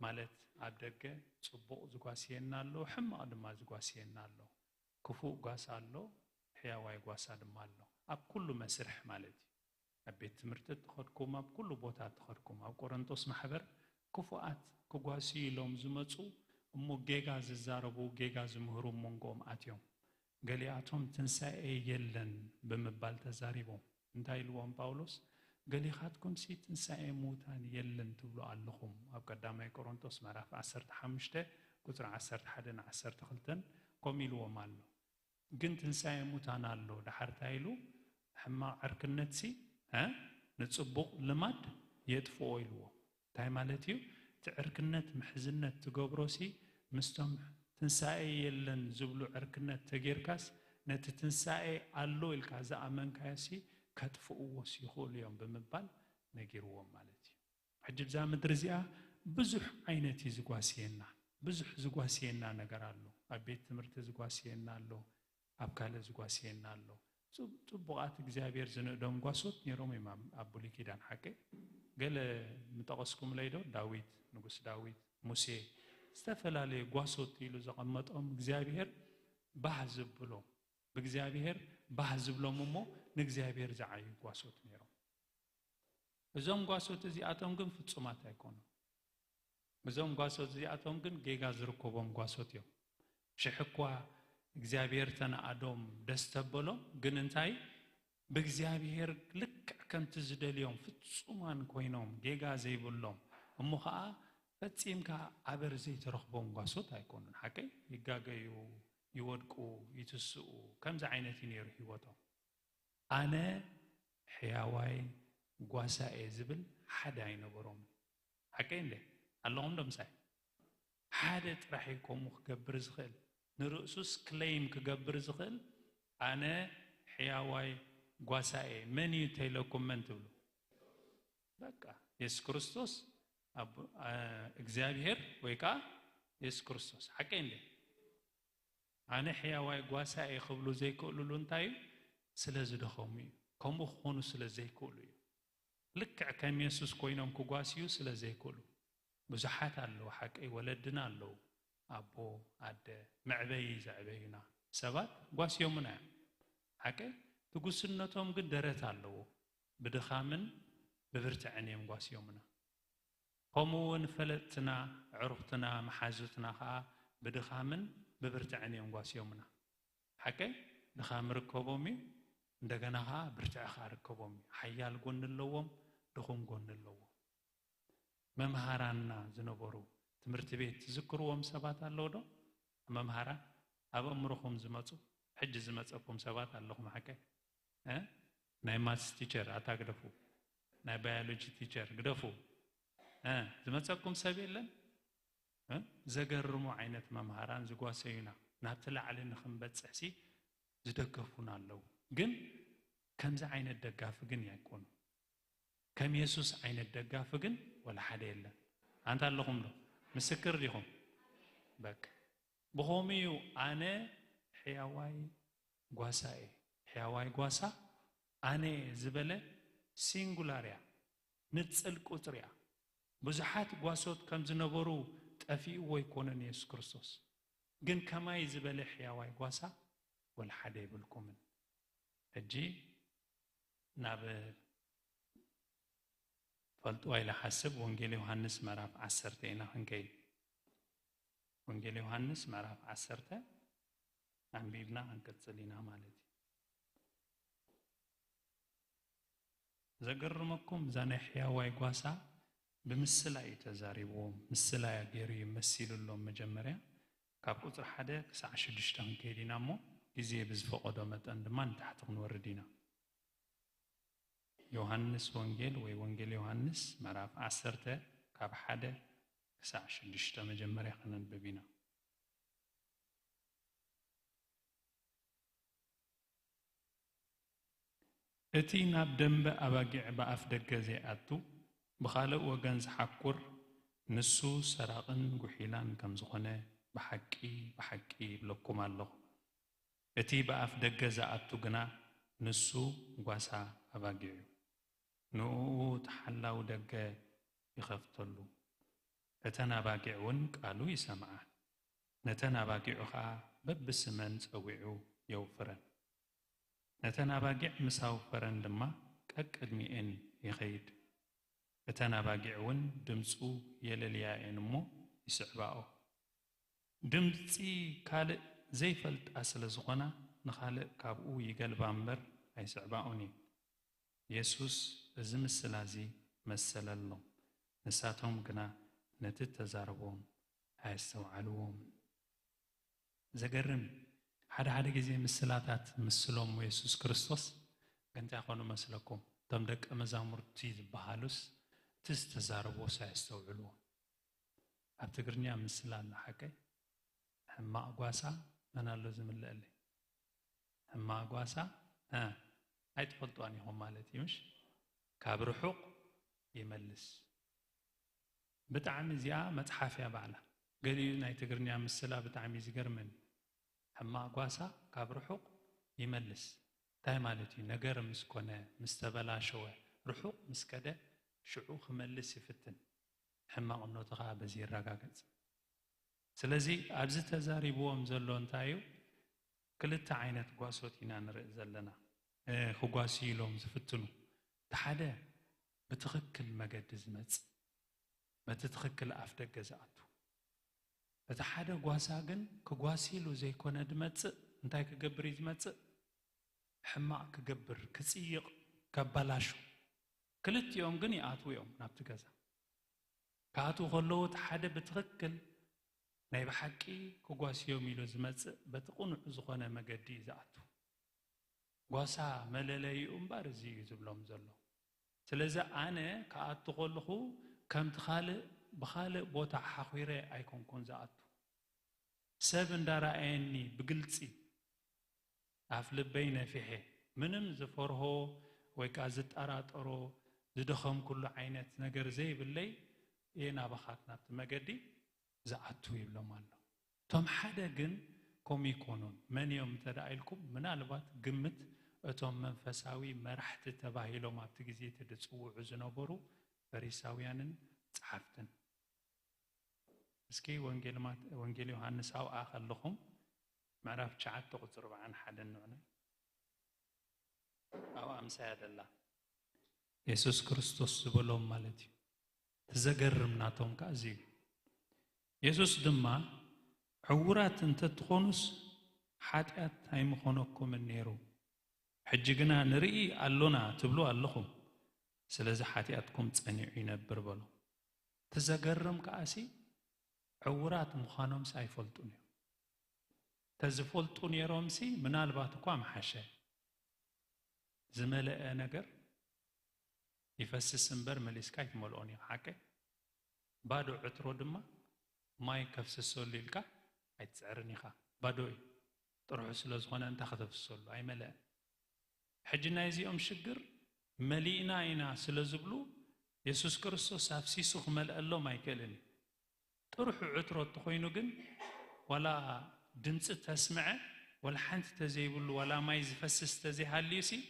B: مالت عبدك صبوا زقاسينا الله حم أدم زقاسينا الله كفو قاس الله حياة قاس أدم الله أب كل مسرح مالتي أبيت مرتد تخركم أب كل بوتات تخركم أب قرنطس محبر كفؤات كقاسي لهم زمتو أمو جيجاز الزاربو جيجاز مهروم منقوم أتيوم قالي أتوم تنسائي يلن بمبال تزاربو انتاي لوان باولوس قالي خاتكم سي تنسائي موتان يلن تبلو اللخم أب قدامي كورنطوس مراف 15 قطر 11 خلتن قومي لو مالو قنت تنسائي موتان اللو دحرتايلو حما عركنتسي نتصبق لماد يدفو إلوه تاي مالتيو تعركنت محزنت تقبروسي مستم تنسائي يلن زبلو عركنت تغيركاس نت تنسائي اللو الكازا أمن كاسي كتفؤوس يخول يوم بمبال نجيروهم مالتي حجب زا مدرزيا بزح عينتي زقواسينا بزح زقواسينا نجرالو أبيت تمرت زقواسينا له أبكال زقواسينا له صبغات እግዚአብሔር ዝነዶም ጓሶት ነሮም ኢማም አቡሊ ኪዳን ሐቀ ገለ ምጠቀስኩም ለይዶ ዳዊት ንጉስ ዳዊት ሙሴ استفلالي ጓሶት ይሉ ዘቀመጦም እግዚአብሔር ባሕዝብ ብሎ በእግዚአብሔር ባሕዝብ ብሎሞ ንእግዚአብሔር ዘዓይ ጓሶት ነሮ እዞም ጓሶት እዚአቶም ግን ፍጹማት አይኮኑ እዞም ጓሶት እዚአቶም ግን ጌጋ ዝርኮቦም ጓሶት እዮም ሽሕኳ እግዚአብሔር ተናአዶም ደስተበሎ ግን እንታይ በእግዚአብሔር ልክ ከምት ዝደልዮም ፍጹማን ኮይኖም ጌጋ ዘይብሎም እሞኻ ፈጺምካ አበር ዘይተረኽቦም ጓሶት አይኮኑን ሐቀይ ይጋገዩ ይወድቁ ይትስኡ ከምዛ ዓይነት ይነሩ ህይወቶም አነ ሕያዋይ ጓሳኤ ዝብል ሓደ አይነበሮም ሐቀይ እንደ አላሁም ደምሳይ ሓደ ጥራሕ ይኮሙ ክገብር ዝኽእል ንርእሱስ ክሌም ክገብር ዝኽእል አነ ሕያዋይ ጓሳኤ መን ይተይለኩም መን ትብሉ በቃ ኢየሱስ ክርስቶስ እግዚአብሔር ወይካ ኢየሱስ ክርስቶስ ሐቀይ እንደ አነ ሕያዋይ ጓሳኤ ክብሉ ዘይክእሉሉ እንታይ ስለዝደኸሙ ከምኡ ክኾኑ ስለዘይክእሉ እዩ ልክዕ ከም ኢየሱስ ኮይኖም ክጓስዩ ስለዘይክእሉ ብዙሓት ኣለዉ ሐቀይ ወለድና ኣለዉ አቦ አደ መዕበይ ዘዕበይና ሰባት ጓስዮምና ሐቀይ ትጉስነቶም ግን ደረት ኣለዎ ብድኻምን ብብርትዕን እዮም ጓስዮምና ከምኡውን ፈለጥትና ዕሩኽትና መሓዙትና ከዓ ብድኻምን ብብርትዕን እዮም ጓስዮምና ሐቀይ ድኻም ርከቦም እዩ እንደገና ከዓ ብርትዕ ከዓ ርከቦም እዩ ሓያል ጎን ኣለዎም ድኹም ጎን ኣለዎም መምሃራና ዝነበሩ ትምህርት ቤት ዝክሩዎም ሰባት ኣለዎ ዶ መምሃራን ኣብ እምሮኹም ዝመጹ ሕጂ ዝመጸኩም ሰባት ኣለኹም ሐቀይ ናይ ማትስ ቲቸር አታግደፉ ናይ ባዮሎጂ ቲቸር ግደፉ ዝመጸኩም ሰብ የለን ዘገርሙ ዓይነት መምሃራን ዝጓሰዩና ናብቲ ላዕሊ ንኽንበጽሕ ሲ ዝደገፉና ኣለዉ ግን ከምዚ ዓይነት ደጋፊ ግን ያይኮኑ ከም ኢየሱስ ዓይነት ደጋፊ ግን ወላ ሓደ የለን አንተ ኣለኹም ዶ مسكر لهم بك بخوميو أنا حيواي غواساي حيواي غواسا أنا زبلة سينغولاريا نتصل قطريا بزحات غواسوت كم زنبورو تأفي ويكونن يسوع كريستوس جن كما يزبلة حيواي غواسا والحدي بالكمن الجي ناب فلتوا إلى حسب وانجيل يوحنس معرف عسرته هنا هنكي وانجيل يوحنس معرف عسرته عن بيبنا عن كتسلينا مالتي زقرمكم زانحيا وايقواسا بمثلا يتزاربوهم مثلا يغيرو يمثلوا لهم مجمريا كاب قطر حدا كساع شدشتان كيدينا مو ጊዜ بزفقدو متن دمان تحت نوردينا يوحنس وانجيل وي وانجيل يوحنس معرف عسرته كاب حدا كساع شدشتا مجمريا خنن ببينا اتي ناب دنب اباقع باف دقزي اتو بخالق وغن زحكور نسو سراقن قحيلان كم زخنه بحقي بلكم الله اتي باف دقزي اتو قنا نسو غواسا اباقعو نو تحلاو دقه يخفتلو اتنا باقعون قالو يسمعه نتنا باقعو خا ببسمن صويعو يوفرن نتنا باقع مساو فرندما كقدميئن يخيد اتنا باقعون دمصو يللياينمو يسعباو دمصي كال زي فلت اصل زخنا نخالق كابو يقلبامبر اي سعباوني يسوس ازم السلازي مسللهم نساتهم كنا نتتزاربهم هاي استوعلوهم زقرم حدا جزء مسلاتات مسلوم ويسوس كريستوس كنت أخونو مسلكم تم دك مزامر تيز بحالوس تستزاربو سيستوعلو أبتقرني مسلات لحكي هما أقواسا أنا لازم اللي هما أقواسا هاي تفضلوا عني هم مالتي مش كابر حق يملس بتعم زيا متحف يا بعلا قالي ناي تقرنيا مسلا بتعم يزقرمن حما قواسا كابرحوق يملس تاي مالتي نقر مسكونه مستبلا شوه رحوق مسكده شعوخ ملس يفتن حما قنو تغا بزي الرقاقت سلازي أبز تزاريبوهم زلو انتايو كلتا عينت قواسوتينا نرئ زلنا خقواسي لهم زفتنو تحدا بتخكل مقد زمت ما تتخكل أفدق جزاتو فتحدا قواساقن كقواسي لو زي كون دمت انتاي كقبر زمت حما كقبر كسيق كبالاشو كلت يوم قني آتو يوم نابت جزا كاتو غلوت حدا بتخكل ناي بحكي كقواسيو ميلو زمت بتقون زغنا مقدي زاتو قواسا مللي أمبارزي زبلوم زلو سلازا أنا كاتو غلخو كم تخالق بخالق بوتا حقيرة أيكون كون زاتو سبن دارا أني بقلتي أفل بين فيه منم زفره ويكازت أرات أرو زدخم كل عينت نجر زي باللي ينا بخاتنا بتمجدي زعتو يبلو مالو توم حدا جن كوم يكونون من يوم تدعيلكم من البات قمت أتوم منفساوي مرحت تباهيلو ما بتجزي تدسوا عزنبرو فريساويان صحفتن اسكي وانجيل يوحنس أو آخر لهم معرف شعات تقصر عن حدا نوعنا أو أمساد الله يسوع كريستوس بلوم مالتي تزجرمنا توم كازي يسوع دما عورات انت تخونس حاتيات هاي مخونكم النيرو حجقنا نرئي اللونا تبلو اللخم سلازي حاتياتكم تصنعين بربلو تزجرم كاسي عورات مخانهم سايفلطوني تزفلطوني رومسي من الباتكو عم حاشا زملاء نجر يفسس سنبر مليسكايت مولوني حكي بادو عترو دما ما يكفس السول للكا أيتسعرني خا بدوي تروح سلوز هنا أنت خذ في السول أي ملأ حجنا يزي شجر ملينا إنا سلزبلو يسوع كريستوس أفسي سخ ملأ الله ما يكلني تروح عترة تخوينو جن ولا دمت تسمعه ولا حنت تزيبل ولا ما يزفسس تزي هالليسي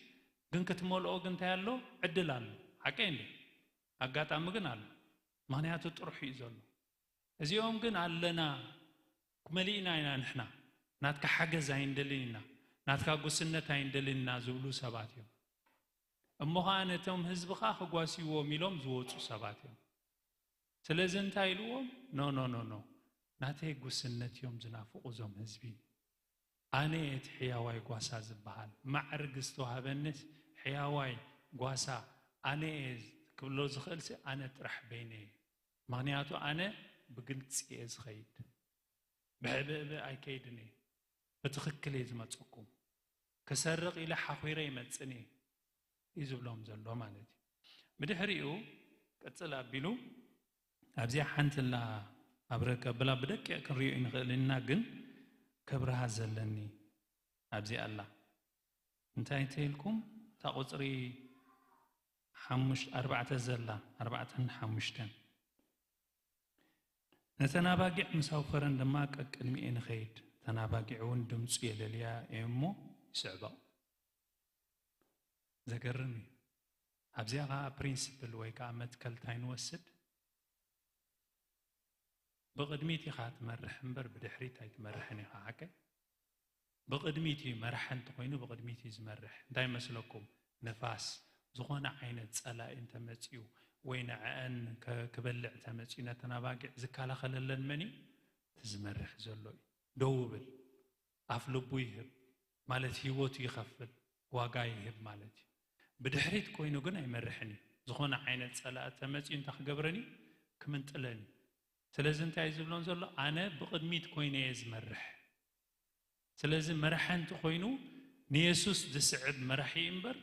B: جن كتمول أو جن تهالو عدلان حكيني أقات أمجنال ما نياتو تروح يزولو اليوم جن علنا كملينا إنا نحنا ناتك حاجة زين دليلنا ناتك قصنة زين دليلنا زولو سباتيو أمها أنا توم هزبخا خقواسي وميلوم زوجو سباتيو سلزن تايلوم نو ناتي قصنة يوم زنافو زوم هزبي أنا حياواي قواسا زبحال معرقستو هابنس حياواي قواسا أنا كبلو زخلسي أنا ترح بيني معناتو أنا بقلت سيئز خيد بحبب أي كيدني بتخكل يزمتكم كسرق إلى حقيرة يمتسني يزبلهم زلوا مالتي بدحريو كتلا بيلو أبزي حنت الله أبرك بلا بدك كريو إن غلنا جن كبرها زلني أبزي الله انتهي تيلكم تقصري حمش 4 زلا 4 حمشتن نتناباقع مسافرن لما كلمي إن خيد تناباقعون دمس يلليا إمو سعبا ذكرني أبزيغا برينسيبل ويكا متكلتين وسد بقدميتي خات مرح مبر بدحريتاي تمرحني حاكي بقدميتي مرحن تقوينو بقدميتي زمرح داي مسلكم نفاس زغونا عينة سألا انت متيو وين عن كبلع تمسينا تناباقع زكالا خلال مني تزمرح زلوي دوبل أفلبو يهب مالتي هيوتو يخفل واقا يهب مالتي بدحريت كوينو قنا يمرحني زخونا عينة سألا تمسي انت خقبرني كمنت ألاني سلازم تعيزبلون زلو أنا بقدميت كوينة يزمرح سلازم مرحان تخوينو نيسوس دسعب مرحي انبر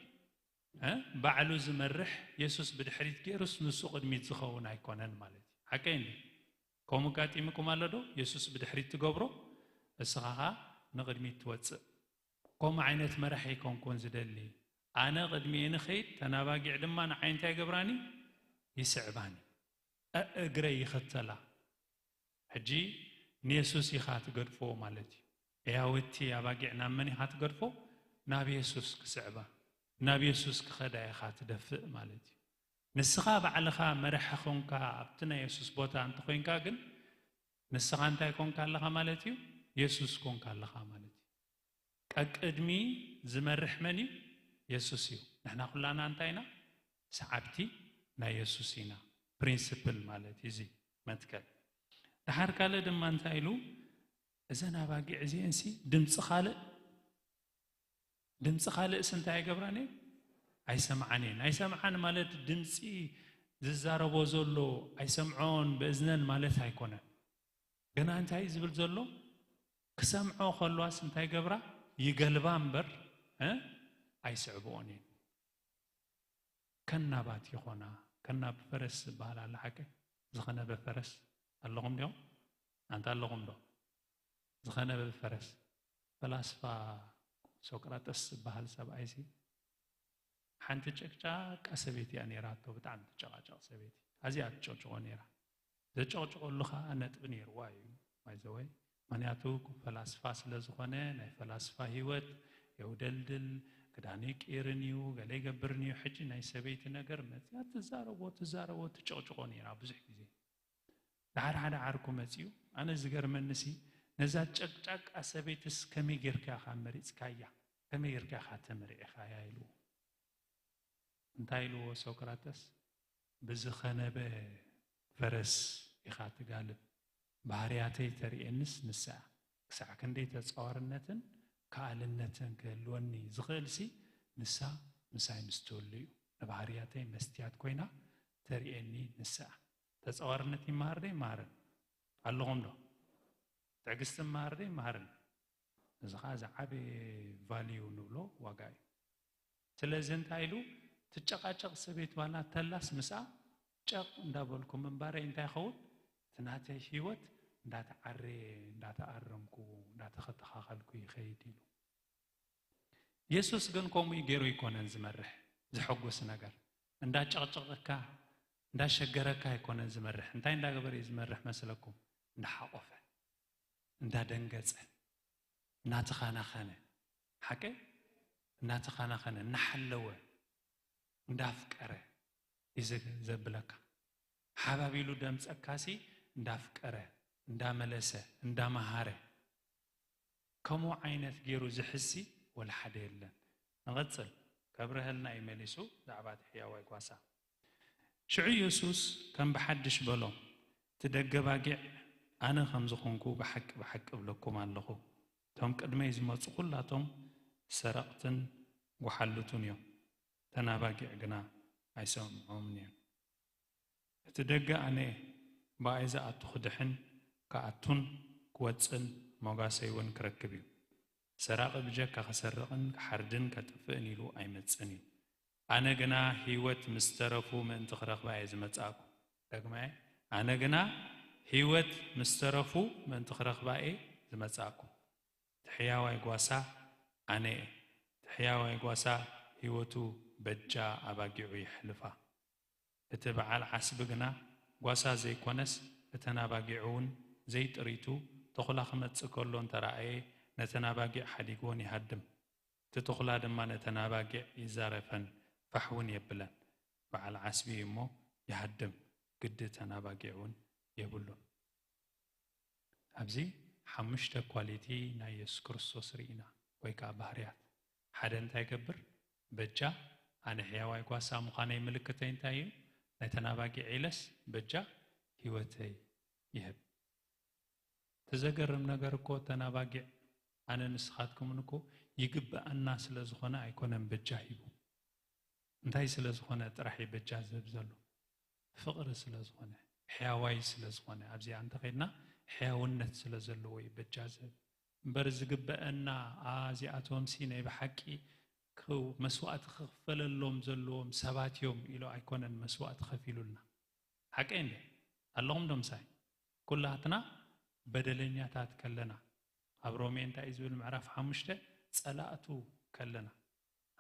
B: بعلو زمرح يسوس بدحريت كيروس نسو قدميت زخون ايكونن مالتي حكيني كومو قاتيمكم مالدو يسوس بدحريت تقبرو اسخاها نقدميت توص كوم عينت مرحي كون زدلي انا قدمي نخيت تناباقع دما عينتي قبراني يسعباني أقرأ يختلا حجي نيسوس يخات قرفو مالتي ياوتي أباقعنا مني هات قرفو نابي يسوس كسعبا نابي يسوس كخدا يخات دفق مالتي نسخا بعلخا مرحخونكا ابتنا يسوس بوتا انت خوينكا قن نسخا انت يكونكا لخا مالتي يسوس كونكا لخا مالتي كأقدمي زمرح مني يسوسيو نحنا كلنا انتينا سعبتي نا يسوسينا برينسيبل مالتي زي متكل دحر كاله دم انتايلو اذا باقي عزينسي دمص خالق سنتاي قبراني أي سمعان مالت دمسي ززاربو زولو أي سمعون بإذنن مالت هيكونه جنا أنت هاي زبل زولو كسمعو خلواس أنت هاي قبرة يقلبان بر أي سعبوني كنا بات يخونا كنا بفرس بحال على حكي زخنا بفرس اللهم اليوم أنت اللهم دو زخنا بفرس فلاسفة سقراطس بحال سبعيسي حنت تشقاق اسبيتي اني راتو بتعم تشقاق سبيتي ازيات تشوچو نيرا زچوچو لخا نطب نير واي زوي مانياتو فلاسفه سلازخونه ناي فلاسفه هيوت يودلدل كداني قيرنيو غلي غبرنيو حج ناي سبيتي ነገር መጽያ تزارو تشوچو نيرا بزح ጊዜ دار على عركم مصيو انا زغرمنسي ነዛ ጨቅጫቅ አሰቤትስ ከመገርካ ካመሪጽ ካያ ከመገርካ ካተመሪ ካያ ይሉ انتايلو سقراطس بزخنب فرس يخات غالب بحرياتي ترينس نسا كسع كندي تصورنتن كالنتن كلوني زخلسي نسا مساي مستوليو بحرياتي مستيات كوينا تريني نسا تصورنتي ماردي مارن اللهم دو تعقست ماردي مارن زخاز عبي فاليو نولو واغاي سلازن تايلو تچقاچق سبيت وانا تلاس مسا ጨቅ እንዳበልኩም እንባሬ እንዳይخوት ትናተ ህይወት እንዳተዓረ እንዳተአረምኩ እንዳተኸተኻኸልኩ ይኸይድ ይሉ ኢየሱስ ግን ቆሙ ይገሩ ይኮነን ዝመርሕ ዝሕጉስ ነገር እንዳጨቅጨቅካ እንዳሸገረካ ይኮነን ዝመርሕ እንታይ እንዳገበረ ዝመርሕ መስለኩም እንዳሓቆፈ እንዳደንገጸ እናተኻናኸነ ሓቀ እናተኻናኸነ እናሐለወ እንዳፍቀረ ይዘብለካ حبابيلو دمص اكاسي እንዳፍቀረ እንዳመለሰ እንዳማሃረ كمو عينت غيرو زحسي ولا حدا يلن نغصل كبرهلنا يملسو زعبات حياوي قواسا شعو يسوس كان بحدش بلو تدغباغي انا خمزخونكو بحق بلكم الله توم قدمه يزمص كلاتهم سرقتن وحلتون يوم تناباغي غنا አይሰምዑምኒ ተደጋ አነ ባይዛ አትخدحن ካአቱን ወጽን ሞጋሰይውን ክረክብዩ ሰራቅ ብጀካ ከሰርቅን ከሐርድን ከጥፍን ይሉ አይመጽኒ አነ ገና ህይወት ምስተረፉ ምን ተخرخ ባይዝ መጻቁ ደግማይ አነ ገና ህይወት ምስተረፉ ምን ተخرخ ባይ ዝመጻቁ ተሕያዋይ ጓሳ አነ ተሕያዋይ ጓሳ ህይወቱ بجا أباقيعو يحلفا اتبعال عسبقنا قواسا زي كونس اتنا باقيعون زي تريتو تخلا خمت سكولون ترائي نتنا باقيع حديقون يهدم تتخلا دما نتنا باقيع يزارفن فحون يبلن بعال عسبي يمو يهدم قد تنا باقيعون يبلون أبزي حمشتا كواليتي نا يسكرسوس رئينا ويكا بحريات حدا انتا يكبر بجا أنا حياوي قواسا مخاني ملكتين تايم نتناباقي عيلس بجا هيوتي يهب تزقرم نقركو تناباقي أنا نسخاتكم نكو يقب الناس لزخونا يكونن بجا هيبو انتاي سلزخونا ترحي بجا زبزلو فقر سلزخونا حياوي سلزخونا أبزي عن تقيدنا حياونت سلزلو بجا زب برز قب أنا آزياتهم سيني بحكي كو مسوات خفل اللوم زلوم سبات يوم إلو أيكونن مسوات خفيلولنا حقين لي اللهم دم ساي كلاتنا بدلنياتات كلنا أبرومين تايزو المعرف حمشته صلاته كلنا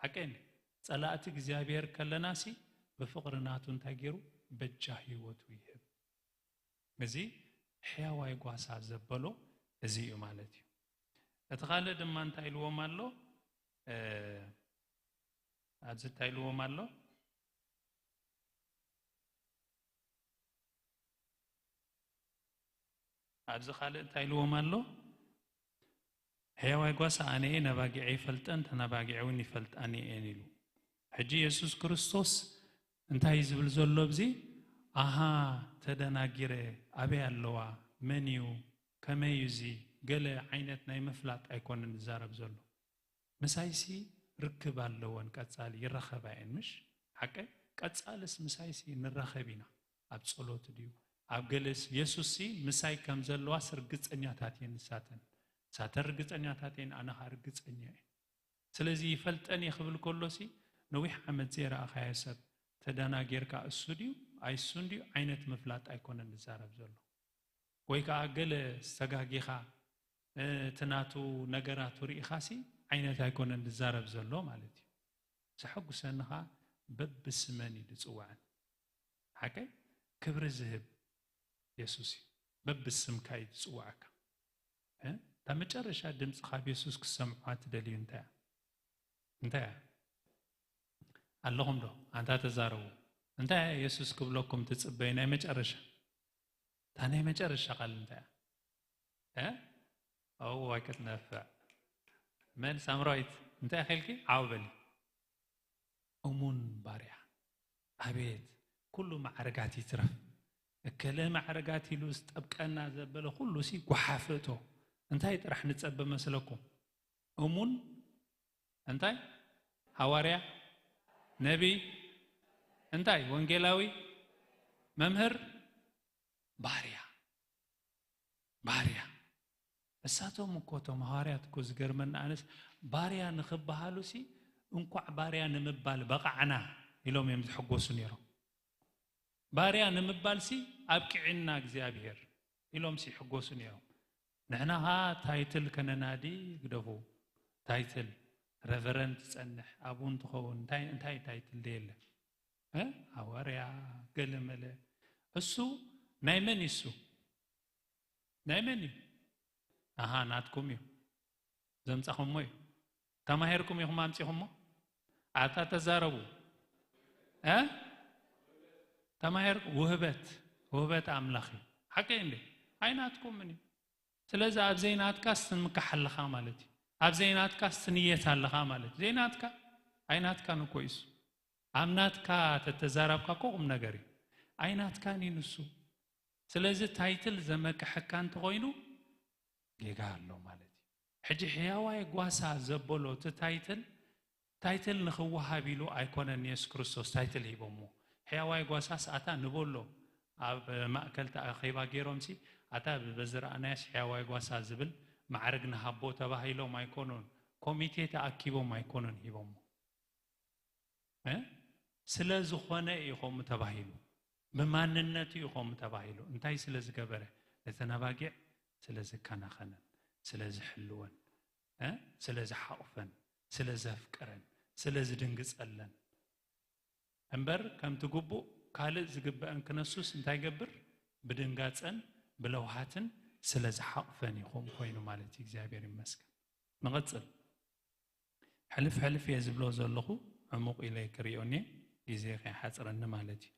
B: حقين لي صلاة እግዚአብሔር كلنا سي بفقرناتون تاغيرو በጃ ህይወቱ ይህብ እዚ ሕያዋይ ጓሳ ዘበሎ እዚ እዩ ማለት እዩ እተኻለ ድማ እንታይ ኢልዎም ኣሎ ኣብዚ እንታይ ኢልዎም ኣሎ ኣብዚ ካልእ እንታይ ኢልዎም ኣሎ ሕያዋይ ጓሳ ኣነ ነባጊዕ ይፈልጠን ተነባጊዕውን ይፈልጣኒ እየን ኢሉ ሕጂ ኢየሱስ ክርስቶስ እንታይ ዝብል ዘሎ ብዚ ኣሃ ተደናጊረ ኣበይ ኣለዋ መን እዩ ከመይ እዚ ገለ ዓይነት ናይ ምፍላጥ ኣይኮነን ዝዛረብ ዘሎ ምሳይሲ ርክብ ኣለዎን ቀጻሊ ይረኸባ እየን ምሽ ሓቀ ቀጻልስ ምሳይሲ ንረኸብ ኢና ኣብ ጸሎት ድዩ ኣብ ገለስ ኢየሱስ ምሳይ ከም ዘለዋ ስርግጸኛታት እየን ንሳተን ሳተርግጸኛታት እየን ኣነ ርግጸኛ እየ ስለዚ ይፈልጠን ይኽብል ከሎሲ ነዊሕ ዓመት ዘይረኣኻዮ ሰብ ተደናጊርካ እሱ ድዩ ኣይሱን ድዩ ዓይነት ምፍላጥ ኣይኮነን ዝዛረብ ዘሎ ወይ ከዓ ገለ ዝተጋጊኻ ትናቱ ነገራቱ ርኢኻሲ ዓይነት ኣይኮነን ዝዛረብ ዘሎ ማለት እዩ ዝሐጉሰንኻ በብስመን ይድጽዋዕን ሓቀ ክብሪ ዝህብ ኢየሱስ በብስምካ ይድጽዋዕካ ተመጨረሻ ድምጽ ካብ ኢየሱስ ክሰምዑ ትደልዩ እንታይ ኣለኹም ዶ አንታ ተዛረቡ እንታይ ኢየሱስ ክብለኩም ትጽበይ ናይ መጨረሻ ታናይ መጨረሻ ቃል እንታይ ኣው ዋይከትነፍዕ መን ሳምራዊት እንታይ ኸልኪ ዓውበሊ እሙን ባርያ አቤት ኩሉ ማዕረጋት ይትረፍ እከለ ማዕረጋት ኢሉ ዝጠብቀና ዘበለ ሁሉ ሲ ጓሓፈቶ እንታይ ጥራሕ ንጸበ መስለኩም እሙን እንታይ ሐዋርያ ነቢ እንታይ ወንጌላዊ መምህር ባርያ እሳቶም እኮቶም ሐዋርያት እኮ ዝገርመና ኣነስ ባርያ ንኽበሃሉሲ እንኳዕ ባርያ ንምባል በቃዕና ኢሎም እዮም ዝሕጎሱ ነይሮም ባርያ ንምባልሲ ኣብቂዕና እግዚአብሔር ኢሎም ሲ ሕጎሱ ነይሮም ንሕናኻ ታይትል ከነናዲ ግደፉ ታይትል ረቨረንት ጸንሕ አቡን ትኸውን እንታይ ታይትል ደየለ ሐዋርያ ገለመለ እሱ ናይ መን እሱ ናይ መን ኣሃ ናትኩም እዩ ዘምጻኹም እዩ ተማሄርኩም ኢኹም ኣምጺኹም ኣታ ተዛረቡ ተማሄር ውህበት ኣምላኽ ሓቀ እንዴ ኣይናትኩም ምን ስለዚ ኣብ ዘይናትካስ ትምካሐለኻ ማለት እዩ ኣብ ዘይናትካስ ትንየት ኣለኻ ማለት ዘይናትካ ኣይናትካ ንኮይሱ ኣምናትካ ተተዛረብካ ቁም ነገር እዩ ኣይናትካ ንሱ ስለዚ ታይትል ዘመክሐካ እንተኾይኑ ጌጋ ኣሎ ማለት እዩ ሕጂ ሕያዋይ ጓሳ ዘበሎ ታይትል ንኽወሃብ ኢሉ ኣይኮነን ኢየሱስ ክርስቶስ ታይትል ሂቦሞ ሕያዋይ ጓሳ ሰዓታ ንበሎ ኣብ ማእከል ተኣኺባ ገይሮምሲ ኣታ በዝረኣናያስ ሕያዋይ ጓሳ ዝብል ማዕረግ ንሃቦ ተባሂሎም ኣይኮኑን ኮሚቴ ተኣኪቦም ኣይኮኑን ሂቦሞ ስለ ዝኾነ ኢኹም ተባሂሉ ብማንነቱ ኢኹም ተባሂሉ እንታይ ስለ ዝገበረ ለተናባጊዕ ስለ ዝከናኸነን ስለ ዝሕልወን ስለ ዝሓቑፈን ስለ ዘፍቅረን ስለ ዝድንግጸለን እምበር ከም ትግቡእ ካልእ ዝግበአን ክነሱስ እንታይ ገብር ብድንጋጸን ብለውሃትን ስለ ዝሓቑፈን ኢኹም ኮይኑ ማለት እግዚአብሔር ይመስገን ንቐጽል ሕልፍ እየ ዝብሎ ዘለኹ ዕሙቕ ኢለይ ክሪኦኒ ግዜ ከይሓፅረኒ ማለት እዩ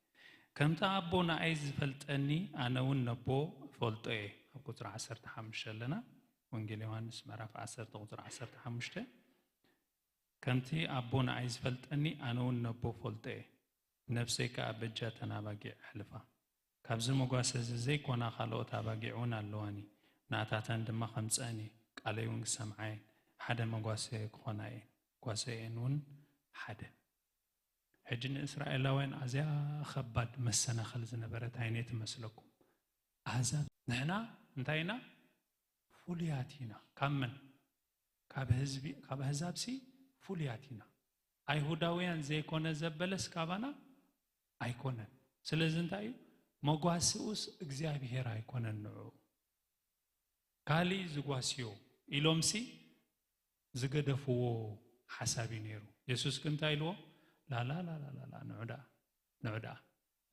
B: ከምታ ኣቦ ንኣይ ዝፈልጠኒ ኣነ እውን ነቦ ፈልጦ እየ ኣብ ቁፅሪ 15 ኣለና ወንጌል ዮሃንስ ምዕራፍ 10 ቁፅሪ 15 ከምቲ ኣቦ ንኣይ ዝፈልጠኒ ኣነ እውን ነቦ ፈልጦ እየ ነፍሰይ ከዓ በጃ ተናባጊዕ ሕልፋ ካብዚ መጓሰ ዘይኮና ካልኦት ኣባጊዕ እውን ኣለዋኒ ናታተን ድማ ከምፀአኒ ቃለይ እውን ክሰምዓየን ሓደ መጓሰ ክኾና እየን ጓሰየን እውን ሓደ ሕጂ ንእስራኤላውያን ኣዝያ ከባድ መሰናኸል ዝነበረት ዓይነት መስለኩም ኣሕዛብ ንሕና እንታይና ፉልያት ኢና ካብ መን ካብ ኣሕዛብሲ ፉልያት ኢና ኣይሁዳውያን ዘይኮነ ዘበለስ ካባና ኣይኮነን ስለዚ እንታይ እዩ መጓስኡስ እግዚአብሔር ኣይኮነን ንዑ ካሊ ዝጓስዮ ኢሎምሲ ዝገደፍዎ ሓሳቢ ነይሩ ኢየሱስ ክንታይ ኢልዎ ላ ንዑዳ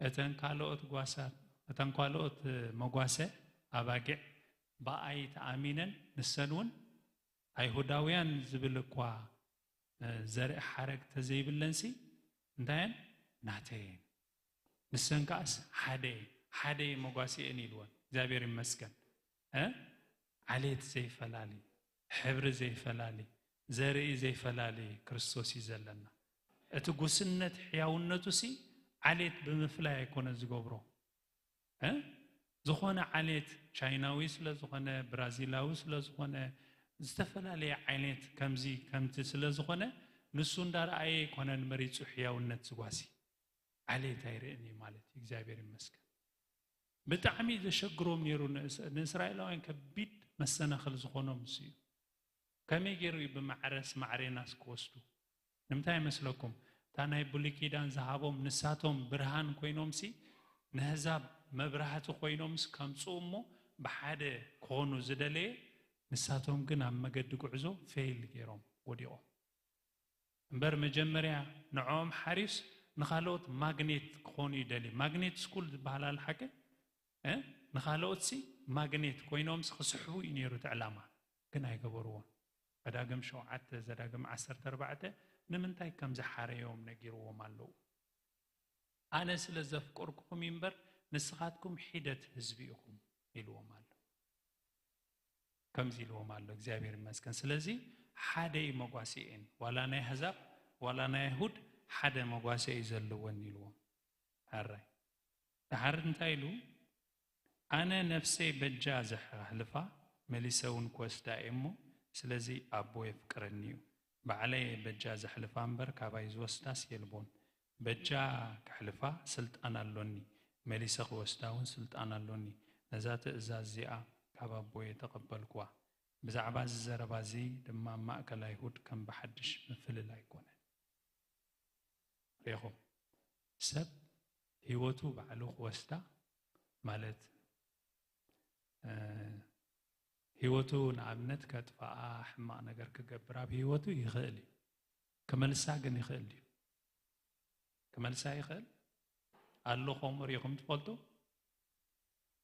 B: እተን ካልኦት ጓሳት እተን ካልኦት መጓሰ አባጊዕ በአይ ተአሚነን ንሰንውን አይሁዳውያን ዝብል እኳ ዘርኢ ሓረግ ተዘይብለንሲ እንታይን ናተይን ንሰንካስ ሓደ መጓሲእን ይልወን እግዚአብሔር ይመስገን ዓሌት ዘይፈላሊ ሕብሪ ዘይፈላሊ ዘርኢ ዘይፈላሊ ክርስቶስ ይዘለና እቲ ጉስነት ሕያውነቱሲ ዓሌት ብምፍላይ አይኮነ ዝገብሮ ዝኾነ ዓሌት ቻይናዊ ስለ ዝኾነ ብራዚላዊ ስለ ዝኾነ ዝተፈላልየ ዓይነት ከምቲ ስለ ዝኾነ ንሱ እንዳረአየ ይኮነን መሪጹ ሕያውነት ዝጓሲ ዓሌት አይርእኒ ማለት እግዚአብሔር ይመስገን ብጣዕሚ ዘሸግሮም ነይሩ ንእስራኤላውያን ከቢድ መሰናኽል ዝኾኖም እዩ ከመይ ገይሩ ብማዕረስ ማዕሬናስ ክወስዱ ንምንታይ ይመስለኩም ታናይ ብሉይ ኪዳን ዝሃቦም ንሳቶም ብርሃን ኮይኖምሲ ንህዛብ መብራህቲ ኮይኖምስ ከምጽኡ እሞ ብሓደ ክኾኑ ዝደለየ ንሳቶም ግን ኣብ መገዲ ጉዕዞ ፌይል ገይሮም ወዲቖም እምበር መጀመርያ ንዖም ሓሪስ ንኻልኦት ማግኔት ክኾኑ ይደሊ ማግኔት ስኩል ዝበሃል ኣልሓቀ ንኻልኦትሲ ማግኔት ኮይኖምስ ክስሕቡ እዩ ነይሩ እቲ ዕላማ ግን ኣይገበርዎን ዘዳግም 7 ዘዳግም 14 ንምንታይ ከም ዝሓረዮም ነጊርዎም ኣለዉ ኣነ ስለ ዘፍቅርኩም እምበር ንስኻትኩም ሒደት ህዝቢ ኢኹም ኢልዎም ኣሎ ከምዚ ኢልዎም ኣሎ እግዚአብሔር ይመስገን ስለዚ ሓደ መጓሲእን ዋላ ናይ ህዛብ ዋላ ናይ አይሁድ ሓደ መጓሲእ ዘለዎን ኢልዎም ኣራይ ድሓር እንታይ ኢሉ ኣነ ነፍሰይ በጃ ዘሕልፋ መሊሰውን ክወስዳ እሞ ስለዚ ኣቦ የፍቅረኒ እዩ ባዕለይ በጃ ዘሕልፋ እምበር ካባይ ዝወስዳስ የልቦን በጃ ክሕልፋ ስልጣን ኣሎኒ መሊሰ ክወስዳውን ስልጣን ኣሎኒ ነዛ ትእዛዝ እዚኣ ካብ ኣቦየ ተቐበልክዋ ብዛዕባ ዝዘረባ እዚ ድማ ማእከል አይሁድ ከም ብሓድሽ ምፍልል ኣይኮነን ሪኹም ሰብ ህይወቱ ባዕሉ ክወስዳ ማለት ህይወቱ ንኣብነት ከጥፋኣ ሕማቕ ነገር ክገብር ኣብ ህይወቱ ይኽእል ክመልሳ ግን ይኽእል እዩ ክመልሳ ይኽእል ኣሎ ኸምኡ ሪኢኹም ትፈልጡ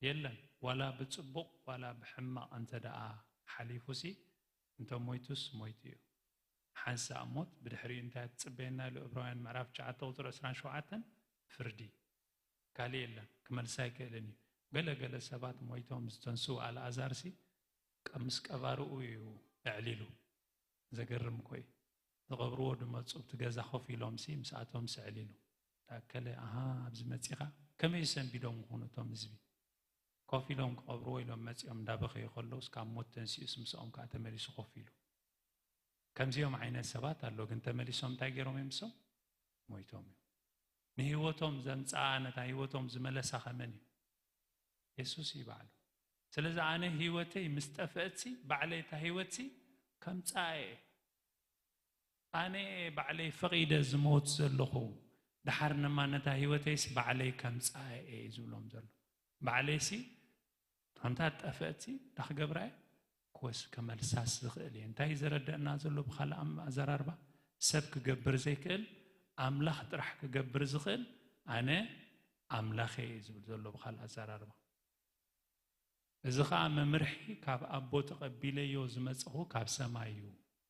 B: የለን ዋላ ብፅቡቕ ዋላ ብሕማቕ እንተ ደኣ ሓሊፉሲ እንተ ሞይቱስ ሞይቱ እዩ ሓንሳእ ሞት ብድሕሪኡ እንታይ ትፅበየና ኢሉ ዕብራውያን ምዕራፍ 9 ቁጥሪ 27 ፍርዲ ካልእ የለን ክመልሳ ይክእልን እዩ ገለገለ ሰባት ሞይቶም ዝተንሱ ኣልኣዛርሲ ቀምስ ቀባርኡ እዩ ኣዕሊሉ ዘገርም ኮይ ዝቐብርዎ ድመፁ ትገዛ ኮፍ ኢሎምሲ ምስኣቶም ስዕሊሉ ታከለ ኣብዚ መፂኻ ከመይ ሰንቢዶም ዝኾኑቶም ህዝቢ ኮፍ ኢሎም ክቐብርዎ ኢሎም መፂኦም እንዳበኸዩ ከለዉ እስካብ ሞት ተንሲኡስ ምስኦም ከዓ ተመሊሱ ኮፍ ኢሉ ከምዚኦም ዓይነት ሰባት ኣሎ ግን ተመሊሶም እንታይ ገይሮም እዮም ምሶም ሞይቶም እዮም ንህይወቶም ዘምፅኣ ነታ ህይወቶም ዝመለሳ ኸመን እዩ የሱስ ይበዓሉ ስለዚ ኣነ ህይወተይ ምስ ጠፍአትሲ ባዕለይ እታ ህይወትሲ ከምፃእ ኣነ ባዕለይ ፈቒደ ዝሞት ዘለኹ ድሓር ነማ ነታ ህይወተይስ ባዕለይ ከምፃእ ዝብሎም ዘሎ ባዕለይሲ ከምታ ጠፍአትሲ ዳክገብራ ክወስ ከመልሳስ ዝኽእል እየ እንታይ ዝረድአና ዘሎ ብኻልእ ኣዘራርባ ሰብ ክገብር ዘይክእል ኣምላኽ ጥራሕ ክገብር ዝኽእል ኣነ ኣምላኸ ዝብል ዘሎ ብኻልእ ኣዘራርባ እዚ ከዓ መምርሒ ካብ ኣቦ ተቐቢለዮ ዝመፅኹ ካብ ሰማይ እዩ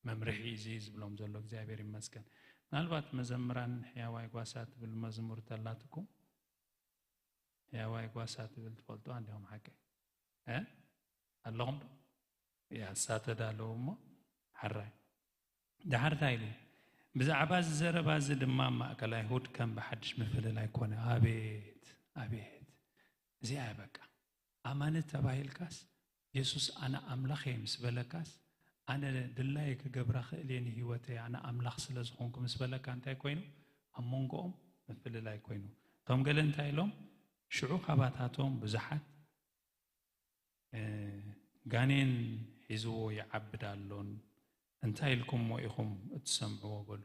B: መምርሒ እዚ ዝብሎም ዘሎ እግዚአብሔር ይመስገን ምናልባት መዘምራን ሕያዋይ ጓሳት ትብል መዝሙር ተላትኩም ሕያዋይ ጓሳት ትብል ትፈልጡ አንዲኦም ሓቂ ኣለኹም ዶ ያ ሳተዳለዉ እሞ ሓራይ ድሓር እንታይ ኢሉ ብዛዕባ ዝዘረባ እዚ ድማ ማእከል አይሁድ ከም ብሓድሽ ምፍልል ኣይኮነ ኣቤት እዚኣ በቃ ኣማነት ተባሂልካስ ኢየሱስ ኣነ ኣምላኽ እየ ምስ በለካስ ኣነ ድላይ ክገብራ ክእል እየ ንህይወተይ ኣነ ኣምላኽ ስለ ዝኾንኩ ምስ በለካ እንታይ ኮይኑ ኣብ መንጎኦም ምፍልል ኣይኮይኑ እቶም ገለ እንታይ ኢሎም ሽዑ ካባታቶም ብዙሓት ጋኔን ሒዝዎ ይዓብድ ኣሎን እንታይ ኢልኩምዎ ኢኹም እትሰምዕዎ በሉ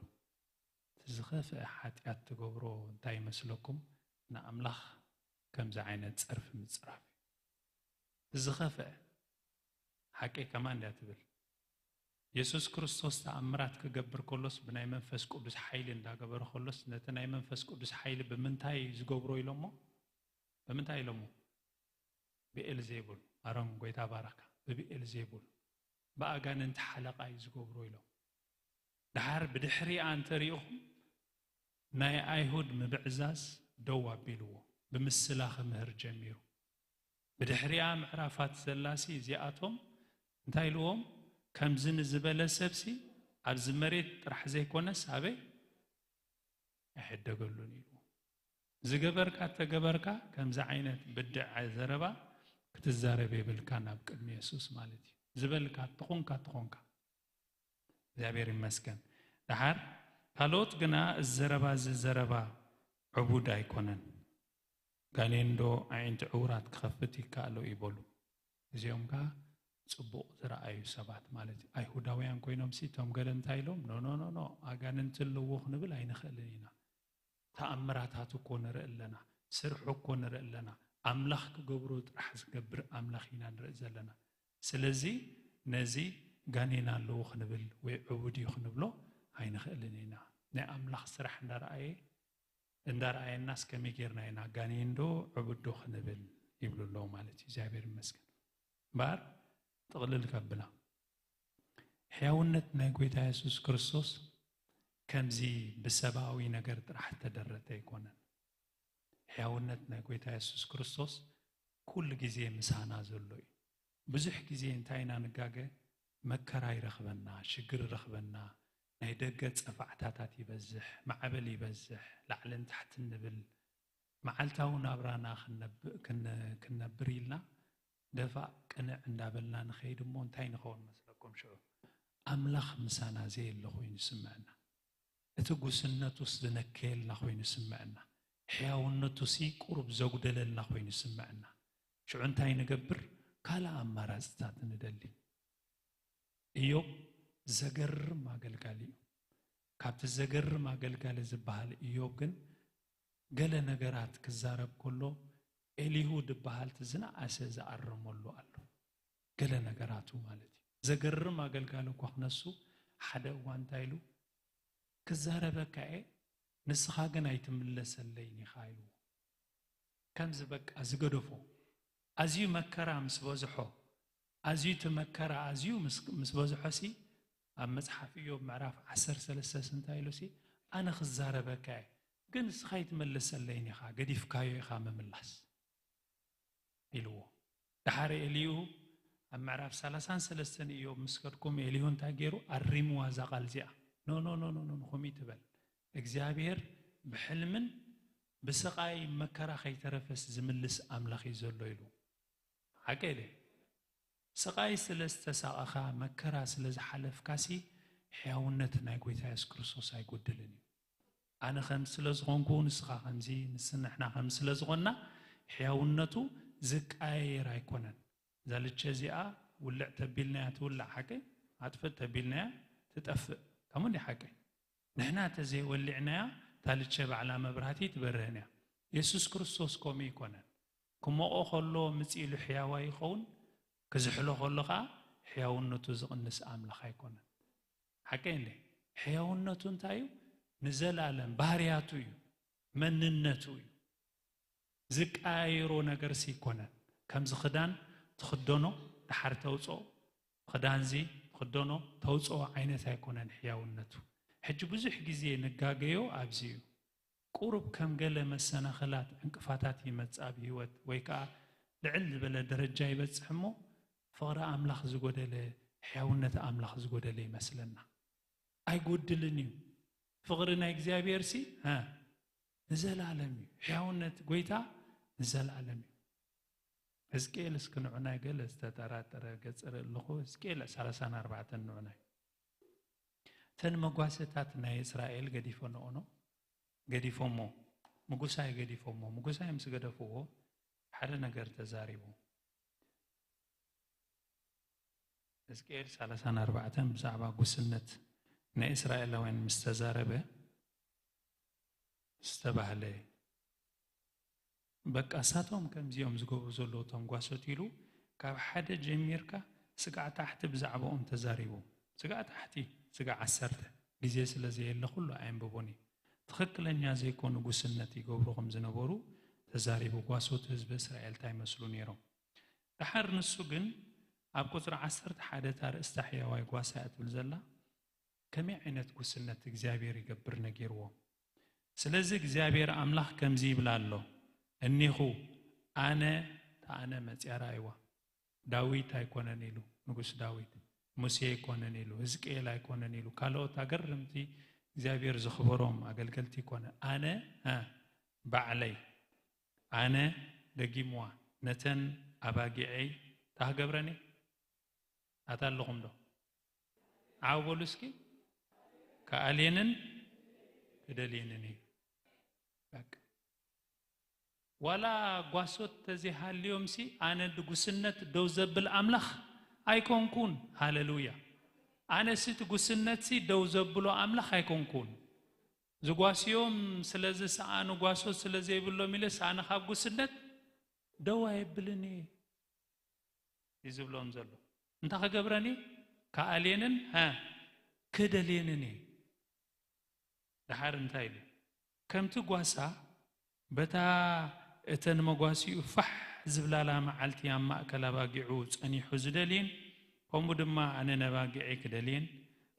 B: ዝኸፍአ ሓጢኣት ትገብሮ እንታይ ይመስለኩም ንኣምላኽ ከምዚ ዓይነት ፀርፊ ምፅራፍ ዝኸፍአ ሓቂ ከማ እንዳ ትብል ኢየሱስ ክርስቶስ ተአምራት ከገበር ኮሎስ በናይ መንፈስ ቅዱስ ኃይል እንዳገበረ ኮሎስ ነተናይ መንፈስ ቅዱስ ኃይል በመንታይ ዝገብሮ ይሎሞ በመንታይ ይሎሞ በኤልዜቡል አረም ጎይታ ባረካ በኤልዜቡል በአጋንንት ሐለቃ ይዝገብሮ ይሎም ዳር በድሕሪ አንተ ሪኦም ናይ አይሁድ ምብዕዛዝ ደው አቢልዎ በምስላኽ ምህር ጀሚሩ በድሕሪያ ምዕራፋት ዘላሲ እዚአቶም እንታይልዎም ከምዝን ዝበለ ሰብሲ አብዝ መሬት ጥራሕ ዘይኮነስ አበይ አይደገሉን ይሉ ዝገበርካ ተገበርካ ከምዛ አይነት ብድዕ ዘረባ ክትዛረብ ይብልካ ናብ ቅድሚ ኢየሱስ ማለት ዝበልካ ተኾንካ እግዚአብሔር ይመስገን ዳር ካልኦት ግና ዘረባ ዕቡድ አይኮነን ጋኔንዶ አይንት ዕውራት ክኸፍት ይካሎ ይበሉ እዚኦም ጋ ጽቡቕ ዝረአዩ ሰባት ማለት አይሁዳውያን ኮይኖም ሲቶም ገለንታ ኢሎም ኖ አጋንንት ልውኽ ንብል አይንኽእልን ኢና ተአምራታት እኮ ንርእለና ስርሑ እኮ ንርእለና አምላኽ ክገብሮ ጥራሕ ዝገብር አምላኽ ኢና ንርኢ ዘለና ስለዚ ነዚ ጋኔና ልውኽ ንብል ወይ ዕቡድ ይኽንብሎ አይንኽእልን ኢና ናይ አምላኽ ስራሕ እንዳረአየና እስከመይ ጌርና ኢና ጋኔንዶ ዕቡዶ ክንብል ይብሉሎ ማለት እግዚአብሔር ይመስገን ባር تقلل كبلا حيوانت نايقويت يسوع كريستوس كمزي بسباوي نجر راح تدرت يكونن حيوانت نايقويت يسوع كريستوس كل جزء مسانا زلوي بزح جزء انتاينا نجاجة مكراي رخبنا شجر رخبنا نايدقت أفعتات يبزح معبل يبزح لعلن تحت النبل معلتاونا برانا كنا بريلنا دفع كنا عندنا نخيد مون تاين خون مثلكم شو أملاخ مسانا زي اللي خوين يسمعنا اتقو سنة تسدنكيل نخوين يسمعنا حياونا تسي قرب زوج دلل نخوين يسمعنا شو عن تاين قبر كلا أمارة استات ندلي إيوب زجر ما قال قالي كابت الزجر ما قال زبال إيوب قال نجارات كزارب كله ኤሊሁድ በሐልት ዝና አሰዛ አረሞሉ አሉ ገለ ነገራቱ ማለት ዘገርም አገልጋሎ ኮክነሱ ሓደ ዋንታይሉ ከዛረበካኤ ንስኻ ግን አይትምለሰለይኒ ኻይሉ ከምዝ በቃ ዝገደፎ አዚዩ መከራ ምስበዝሖ አዚዩ ተመከራ አዚዩ ምስበዝሖሲ ኣብ መጽሐፍ ኢዮብ ምዕራፍ 13 ስንታይሉሲ አነ ከዛረበካኤ ግን ንስኻ አይትምለሰለይኒ ኻ ገዲፍካዮ ኢኻ መምላስ إلوه دحر إليو المعرف سلسان سلسن إيوب مسكركم إليون تاجروا الرموا زقال زيا نو خمي تبل إجزابير بحلمن بسقاي مكرا خي ترفس زملس أملاخي زلو إلو حكيله سقاي سلست ساقخا مكرا سلز حلف كاسي حيوانتنا يقوي تايس كريستوس هيقود لني أنا خمس لزغنكون سقا خمزي نسن إحنا خمس لزغنا حيوانتو زكاير يكونن ذلك جزيئة ولع تبيلنا تولع حكي عطفت تبيلنا تتأفق كمان حكي نحنا تزي ولعنا ذلك شبع على مبرهاتي تبرهنا يسوع كريستوس كومي يكونن كما أخلو مسئل حياوي يخون كزحلو خلقا حياونتو زغنس أملخ يكونن حكين لي حياونتو انتايو نزل عالم بارياتو مننتو زكايرو نجر سيكونن كم زخدان تخدونه دحر توصو خدان زي تخدونه توصو عينه سيكونن حياونتو حج بزح جزيه نجاجيو أبزيو قرب كم قال مسنا خلات انقفاتات يمصاب هيوت ويكا لعل بلا درجه يبصحمو فقرا املاخ زغودله حياونت املاخ زغودله يመስلنا አይጎድልኒ ፍቅርና እግዚአብሔር ሲ ዘላለም ሕያውነት ጎይታ ዘላለም ሕዝቅኤል እስከነዑና ይገለ ዝተጠራጠረ ገጽረ ለኹ ሕዝቅኤል 34 ነዑና ተን መጓሰታት ናይ እስራኤል ገዲፎ ነው ገዲፎሞ ሙጉሳይ ገዲፎሞ ሙጉሳይ ምስገደፈዎ ሓደ ነገር ተዛሪቡ ሕዝቅኤል 34 ብዛዕባ ጉስነት ናይ እስራኤላውያን ምስተዛረበ استبهله بقى ساتهم كم زيوم زغبو زلو تنጓሰት ይሉ ካብ ሓደ ጀሚርካ ስቃ ታሕት ብዛዕባኦም ተዛሪቡ ስጋ ታሕቲ ስጋ 10 ግዜ ስለዚህ የለ ሁሉ አይንበቦኒ ትክክለኛ ዘይኮኑ ጉስነት ይገብሩኩም ዝነበሩ ተዛሪቡ ጓሶት ህዝብ እስራኤል ታይመስሉ ነይሮም ድሓር ንሱ ግን ኣብ ቁጥር 11 ታርእስተ ሕያዋይ ጓሳ እትብል ዘላ ከመይ ዓይነት ጉስነት እግዚአብሔር ይገብር ነጊርዎ ስለዚህ እግዚአብሔር አምላኽ ከምዚ ይብላሎ እኒኹ አነ መጽያራይዋ ዳዊት አይኮነን ኢሉ ንጉስ ዳዊት ሙሴ አይኮነን ኢሉ ሕዝቅኤል አይኮነን ኢሉ ካልኦት አገርምቲ እግዚአብሔር ዝኽበሮም አገልገልቲ ኮነ አነ ባዕለይ አነ ደጊምዋ ነተን አባጊዐይ ታገብረኒ አታለኹም ዶ አውቦሉስኪ ከአሌንን ከደሌንን በቃ ወላ ጓሶት ተዚህ ሃልዮም ሲ አነ ድጉስነት ደው ዘብል አምላኽ አይኮንኩን ሃሌሉያ አነ ሲት ጉስነት ሲ ደው ዘብሎ አምላኽ አይኮንኩን ዝጓሲዮም ስለዚህ ሰአኑ ጓሶት ስለዚህ ይብሎ ሚለስ አነ ካብ ጉስነት ደው አይብልኒ ይዝብሎም ዘሎ እንታ ከገብረኒ ከአሌንን ከደሌንን ድሓር እንታይ ኢሉ ከምቲ ጓሳ በታ እተን መጓሲኡ ፋሕ ዝብላላ መዓልቲ ኣብ ማእከል ኣባጊዑ ጸኒሑ ዝደልየን ከምኡ ድማ ኣነ ነባጊዐይ ክደልየን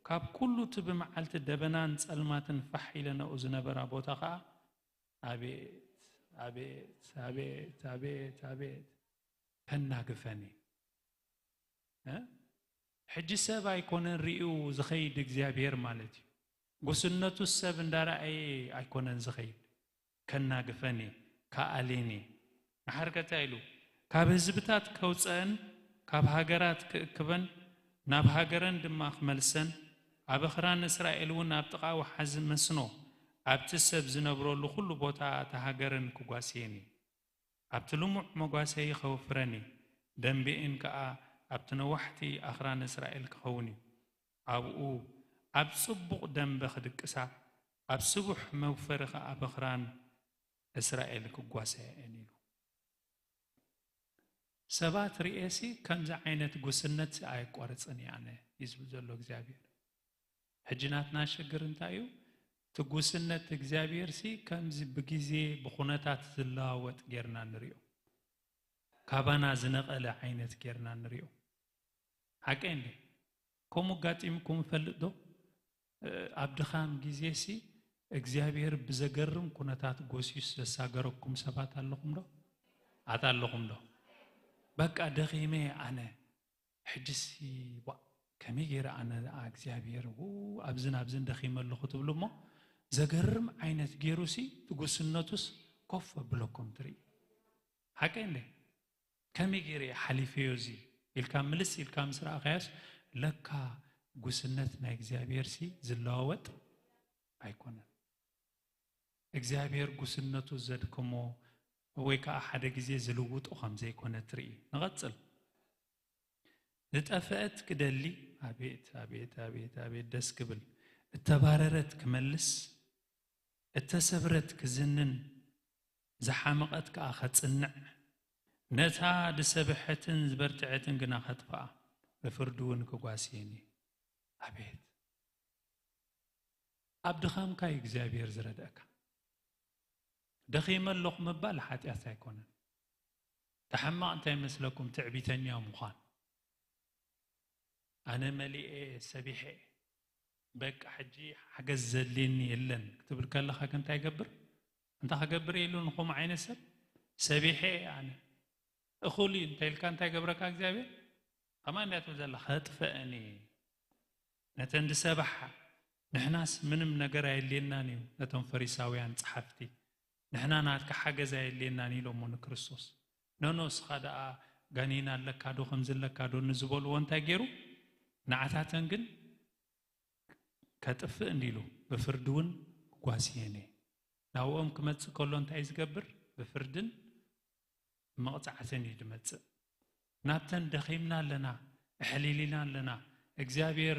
B: ካብ ኩሉ እቲ ብመዓልቲ ደበናን ጸልማትን ፋሕ ኢለነኡ ዝነበራ ቦታ ከዓ ኣቤት ከናግፈኒ ሕጂ ሰብ ኣይኮነን ርኢዩ ዝኸይድ እግዚአብሔር ማለት እዩ ጉስነቱ ሰብ እንዳረአየ ኣይኮነን ዝኸይድ ከናግፈኒ ከአሌኒ አሐርከታ ይሉ ካብ ህዝብታት ከውፀን ካብ ሃገራት ክእክበን ናብ ሃገረን ድማ ክመልሰን ኣብ ኽራን እስራኤል እውን ኣብ ጥቓ ወሓዝ መስኖ ኣብቲ ሰብ ዝነብረሉ ኩሉ ቦታ ተሃገረን ክጓስየኒ ኣብቲ ልሙዕ መጓሰይ ኸውፍረኒ ደንቢእን ከዓ ኣብቲ ነዋሕቲ ኣኽራን እስራኤል ክኸውን እዩ ኣብኡ ኣብ ጽቡቕ ደንበ ክድቅሳ ኣብ ስቡሕ መውፈሪ ከዓ በኽራን እስራኤል ክጓሰየን ኢሉ ሰባት ርኤሲ ከምዚ ዓይነት ጉስነት ኣይቆርፅን ያነ ይዝብል ዘሎ እግዚአብሔር ሕጅናትና ሽግር እንታይ እዩ ትጉስነት እግዚአብሔር ሲ ከምዚ ብጊዜ ብኹነታት ዝለዋወጥ ጌርና ንሪኦ ካባና ዝነቐለ ዓይነት ጌርና ንሪኦ ሓቀንዲ ከምኡ ጋጢምኩም ፈልጥ ዶ ኣብ ድኻም ጊዜ ሲ እግዚአብሔር ብዘገርም ኩነታት ጎሲስ ዘሳገረኩም ሰባት ኣለኹም ዶ ኣታለኹም ዶ በቃ ደኺሜ ኣነ ሕጅሲ ከመይ ጌረ ኣነ እግዚአብሔር ኣብዝን ደኺመ ኣለኹ ትብሉ እሞ ዘገርም ዓይነት ጌሩሲ ትጉስነቱስ ኮፍ ብለኩም ትርኢ ሓቀንዲ ከመይ ጌረ ሓሊፈዮ እዚ ኢልካ ምልስ ኢልካ ምስ ረኣኸያስ ለካ ጉስነት ናይ እግዚአብሔር ሲ ዝለዋወጥ ኣይኮነን እግዚአብሔር ጉስነቱ ዘድክሞ ወይ ከዓ ሓደ ጊዜ ዝልውጦ ከም ዘይኮነ ትርኢ ንቐጽል ዝጠፍአት ክደሊ ኣቤት ደስ ክብል እተባረረት ክመልስ እተሰብረት ክዝንን ዝሓመቐት ከዓ ኸጽንዕ ነታ ድሰብሐትን ዝበርትዐትን ግና ኸጥፍኣ ብፍርዱ እውን ክጓስየኒ ኣቤት ኣብ ድኻምካ እግዚአብሔር ዝረድአካ ደኺመ ኣለኹ ምባል ሓጢኣት ኣይኮነን ተሓማቕ እንታይ መስለኩም ትዕቢተኛ ምዃን ኣነ መሊኤ ሰቢሐ በቃ ሕጂ ሓገዝ ዘድልየኒ የለን ክትብል ከለኻ እንታይ ገብር እንታይ ክገብር ኢሉ ንኹም ዓይነት ሰብ ሰቢሐ ኣነ እኹል እንታይ ኢልካ እንታይ ገብረካ እግዚአብሔር ከማይ እንዳትብል ዘላ ኸጥፍአኒ ነተን ድሰባሓ ንሕናስ ምንም ነገር ኣየድልየናን እዩ ነቶም ፈሪሳውያን ጸሓፍቲ ንሕና ናትካ ሓገዝ ኣየድልየናን ኢሎሞ ንክርስቶስ ነኖስኻ ደኣ ጋኒና ኣለካ ዶ ከምዝለካ ዶ ንዝበልዎ እንታይ ገይሩ ንዓታተን ግን ከጥፍእ እንዲሉ ብፍርዲ እውን ክጓስየኒ ናብኦም ክመጽእ ከሎ እንታይ ዝገብር ብፍርድን መቕጻዕትን እዩ ድመጽእ ናብተን ደኺምና ኣለና እሕሊልና ኣለና እግዚአብሔር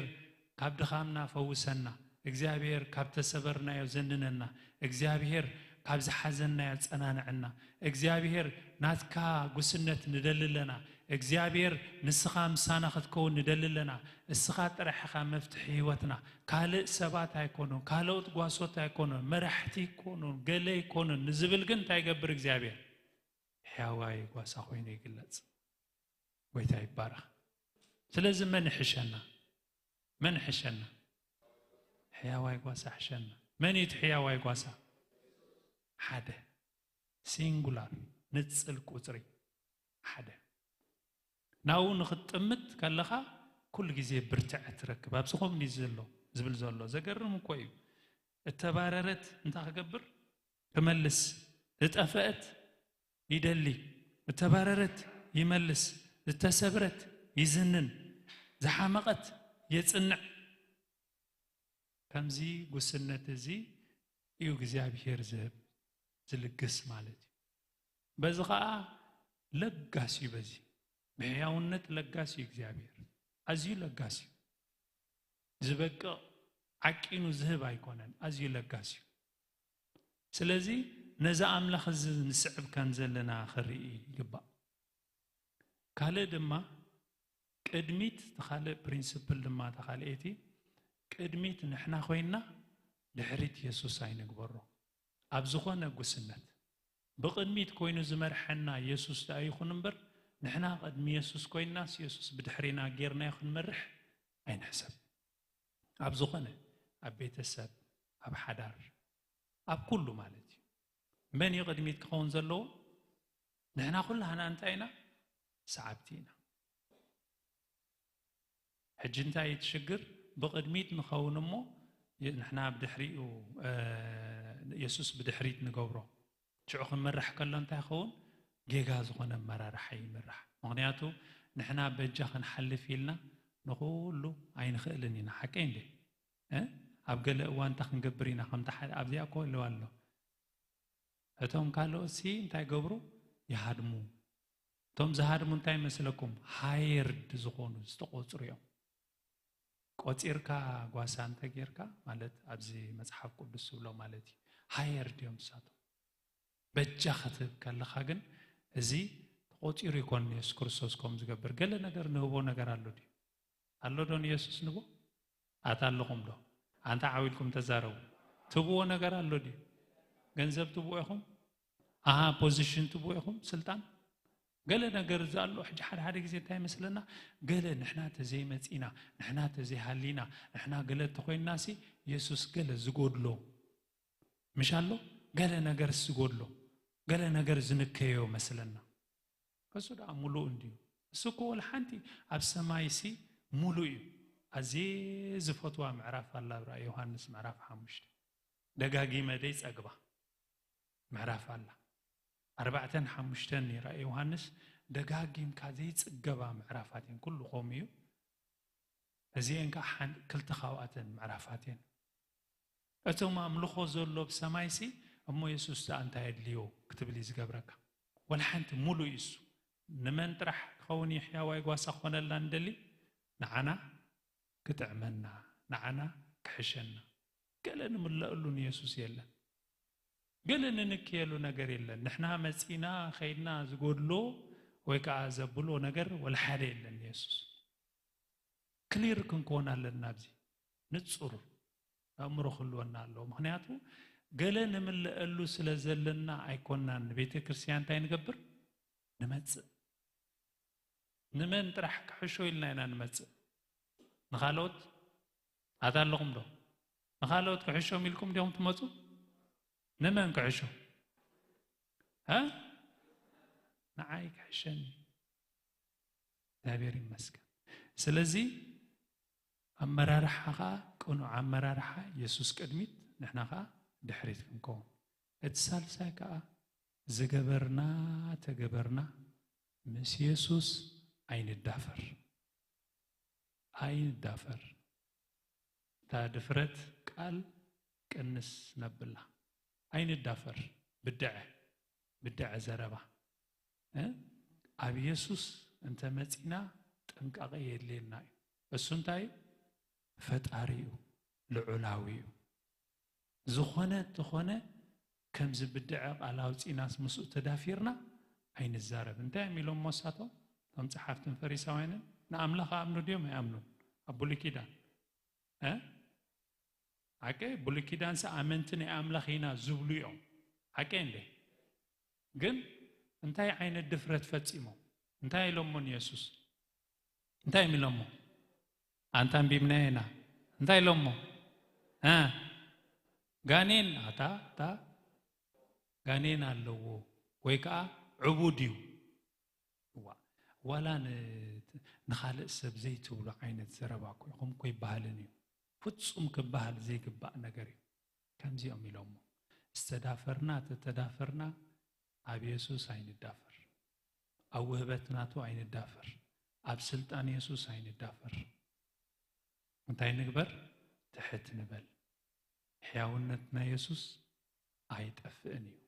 B: ካብ ድኻምና ፈውሰና እግዚአብሔር ካብ ተሰበርናዮ ዘንነና እግዚአብሔር ካብ ዝሓዘናዮ ጸናንዕና እግዚአብሔር ናትካ ጉስነት ንደልለና እግዚአብሔር ንስኻ ምሳና ክትከውን ንደልለና እስኻ ጥራሕኻ መፍትሒ ህይወትና ካልእ ሰባት ኣይኮኑ ካልኦት ጓሶት ኣይኮኑ መራሕቲ ይኮኑ ገለ ይኮኑ ንዝብል ግን እንታይ ይገብር እግዚአብሔር ሕያዋይ ጓሳ ኮይኑ ይግለጽ ጎይታ ይባረኽ ስለዚ መን ሕሸና ሕያዋይ ጓሳ ሕሸና መን ይት ሕያዋይ ጓሳ ሓደ ሲንጉላር ንጽል ቁጽሪ ሓደ ናው ንኽጥምት ከለኻ ኩል ግዜ ብርትዕ ትረክብ ኣብስኹም ንይዘሎ ዝብል ዘሎ ዘገርም እኮ እዩ እተባረረት እንታይ ክገብር ክመልስ እጠፈአት ይደሊ እተባረረት ይመልስ እተሰብረት ይዝንን ዝሓመቐት የጽንዕ ከምዚ ጉስነት እዚ እዩ እግዚአብሔር ዝህብ ዝልግስ ማለት እዩ በዚ ኸዓ ለጋስ እዩ በዚ በሕያውነት ለጋስ እዩ እግዚአብሔር ኣዝዩ ለጋስ እዩ ዝበቅቕ ዓቂኑ ዝህብ ኣይኮነን ኣዝዩ ለጋስ እዩ ስለዚ ነዛ ኣምላኽ እዚ ንስዕብ ከም ዘለና ክርኢ ይግባእ ካልእ ድማ ቅድሚት ተኻልእ ፕሪንሲፕል ድማ ተኻልእቲ ቅድሚት ንሕና ኮይና ድሕሪት ኢየሱስ ኣይንግበሮ ኣብ ዝኾነ ጉስነት ብቅድሚት ኮይኑ ዝመርሐና ኢየሱስ ኣይኹን እምበር ንሕና ቅድሚ ኢየሱስ ኮይናስ ኢየሱስ ብድሕሪና ጌርና ይኽንመርሕ ኣይንሕሰብ ኣብ ዝኾነ ኣብ ቤተሰብ ኣብ ሓዳር ኣብ ኩሉ ማለት እዩ መን ቅድሚት ክኸውን ዘለዎ ንሕና ኩላህና እንታይ ኢና ሰዓብቲ ኢና ሕጂ እንታይ ትሽግር ብቅድሚት ንኸውን እሞ ንሕና ብድሕሪኡ ኢየሱስ ብድሕሪት ንገብሮ ሽዑ ክንመርሕ ከሎ እንታይ ይኸውን ጌጋ ዝኾነ መራርሓ ይምራሕ ምክንያቱ ንሕና በጃ ክንሓልፍ ኢልና ንኹሉ ኣይንኽእልን ኢና ሓቂ እንዴ ኣብ ገለ እዋን እንታይ ክንገብር ኢና ከምታ ኣብዚኣ እኮ ኣለዋ ኣሎ እቶም ካልኦት እንታይ ገብሩ ይሃድሙ እቶም ዝሃድሙ እንታይ መስለኩም ሃየርድ ዝኾኑ ዝተቆፅሩ እዮም ቆፂርካ ጓሳ እንተ ጌርካ ማለት ኣብዚ መጽሓፍ ቅዱስ ብሎ ማለት እዩ ሃየርድ እዮም ንሳቶም በጃ ክትብ ከለኻ ግን እዚ ተቆፂሩ ይኮን ኢየሱስ ክርስቶስ ከም ዝገብር ገለ ነገር ንህቦ ነገር ኣሎ ድዩ ኣሎ ዶ ኢየሱስ ንቦ ኣታለኹም ዶ ኣንታ ዓዊልኩም ተዛረቡ ትብዎ ነገር ኣሎ ድዩ ገንዘብ ትብዎ ኢኹም ፖዚሽን ትብዎ ኢኹም ስልጣን ገለ ነገር ዘሎ ሕጂ ሓደ ግዜ እንታይ መስለና ገለ ንሕና ተዘይ መጺና ንሕና ተዘይ ሃሊና ንሕና ገለ ተኮይናሲ ኢየሱስ ገለ ዝጎድሎ ምሻሎ ገለ ነገር ዝጎድሎ ገለ ነገር ዝንከዮ መስለና ከሱ ዳ ሙሉእ እንዲዩ እሱ እኮ ወላሓንቲ ኣብ ሰማይሲ ሙሉእ እዩ ኣዚ ዝፈትዋ ምዕራፍ ኣላ ብራእይ ዮሃንስ ምዕራፍ 5 ደጋጊመ ደይ ጸግባ ምዕራፍ ኣላ 4-5 ራእይ ዮሃንስ ደጋጊምካ ዘይጽገባ ምዕራፋትን ኩሉ ኾም እዩ እዚአን ከዓ ክልተ ካብኣተን ምዕራፋትን እቶም ኣምልኾ ዘሎ ብሰማይሲ እሞ ኢየሱስ እንታይ የድልዮ ክትብል ዝገብረካ ወላሓንቲ ሙሉእ እዩ እሱ ንመን ጥራሕ ክኸውን ሕያዋይ ጓሳ ክኾነላ እንደሊ ንዓና ክጥዕመና ንዓና ክሕሸና ገለ ንምለአሉ ኢየሱስ የለን ገለ ንንክየሉ ነገር የለን ንሕና መጺና ኸይድና ዝጎድሎ ወይ ከዓ ዘብሎ ነገር ወላ ሓደ የለን ኢየሱስ ክሊር ክንኮን ኣለና ኣብዚ ንጹር ኣእምሮ ክልወና ኣሎ ምክንያቱ ገለ ንምለአሉ ስለ ዘለና ኣይኮናን ቤተ ክርስቲያን እንታይ ንገብር ንመጽእ ንመን ጥራሕ ክሕሾ ኢልና ኢና ንመጽእ ንኻልኦት ኣታለኹም ዶ ንኻልኦት ክሕሾም ኢልኩም ዲኹም ትመጹ نمن كعشو نعاي كعشن دابير مسكن سلازي أمرارحها كونوا عمرارحها يسوس قدميت نحنا خا دحريتكم كون اتصال ساكا زجبرنا تجبرنا مس يسوس عين الدافر تا دفرت قال كنس نبلا عين الدافر بدع زربا أبي يسوس أنت متينا تنقى يدلنا السنتاي فتاريو لعلاويو زخونة تخونة كم زبدع على وتيناس مسؤول تدافيرنا عين الزرب أنت عملوا مساتو ቶም ጸሓፍትን ፈሪሳውያንን ንኣምላኽ ኣምኑ ድዮም ኣይኣምኑን ኣብ ብሉይ ኪዳን ሓቂ ብሉይ ኪዳን ኣመንቲ ናይ ኣምላኽ ኢና ዝብሉ እዮም ሓቂ እንዴ ግን እንታይ ዓይነት ድፍረት ፈጺሞም እንታይ ኢሎሞን ኢየሱስ እንታይ ኢሎሞ ኣንተ ኣንቢብና ኢና እንታይ ኢሎሞ ጋኔን ታ ጋኔን ኣለዎ ወይ ከዓ ዕቡድ እዩ ዋላ ንኻልእ ሰብ ዘይትብሉ ዓይነት ዘረባ ኮይኹም ኮይ ባህልን እዩ ፍጹም ክባሃል ዘይግባእ ነገር እዩ ከምዚኦም ኢሎሞ ዝተዳፈርና ተተዳፈርና ኣብ ኢየሱስ ኣይንዳፈር ኣብ ውህበትናቱ ኣይንዳፈር ኣብ ስልጣን ኢየሱስ ኣይንዳፈር እንታይ ንግበር ትሕት ንበል ሕያውነትና ኢየሱስ ኣይጠፍእን እዩ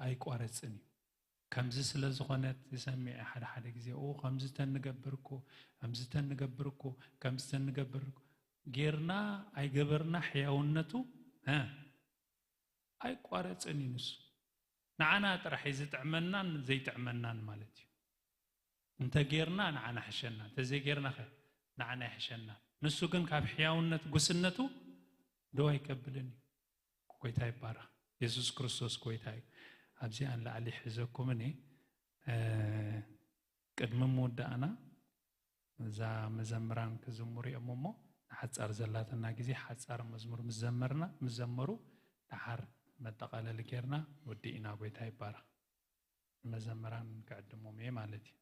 B: ኣይቋረፅን እዩ ከምዚ ስለ ዝኾነት ዝሰሚዕ ሓደ ግዜ ከምዚ ተንገብርኮ ከምዚ ተንገብርኮ ከምዚ ተንገብርኮ ጌርና ኣይገበርና ሕያውነቱ ኣይቋረፅን እዩ ንሱ ንዓና ጥራሕ ዝጥዕመናን ዘይጥዕመናን ማለት እዩ እንተ ጌርና ንዓና ሕሸና ተዘይጌርና ንዓና ይሕሸና ንሱ ግን ካብ ሕያውነት ጉስነቱ ደው ኣይከብልን እዩ ጎይታ ይባረኽ ኢየሱስ ክርስቶስ ጎይታ እዩ ኣብዚ ኣንላዕሊ ሒዘኩም እኔ ቅድሚ ምውዳእና እዛ መዘምራን ክዝሙሩ እዮም እሞ ንሓፃር ዘላትና ግዜ ሓፃር መዝሙር ምስ ዘመሩ ድሓር መጠቃለሊ ጌርና ወዲእና ጎይታ ይባረኽ መዘምራን ክዕድሞም እየ ማለት እዩ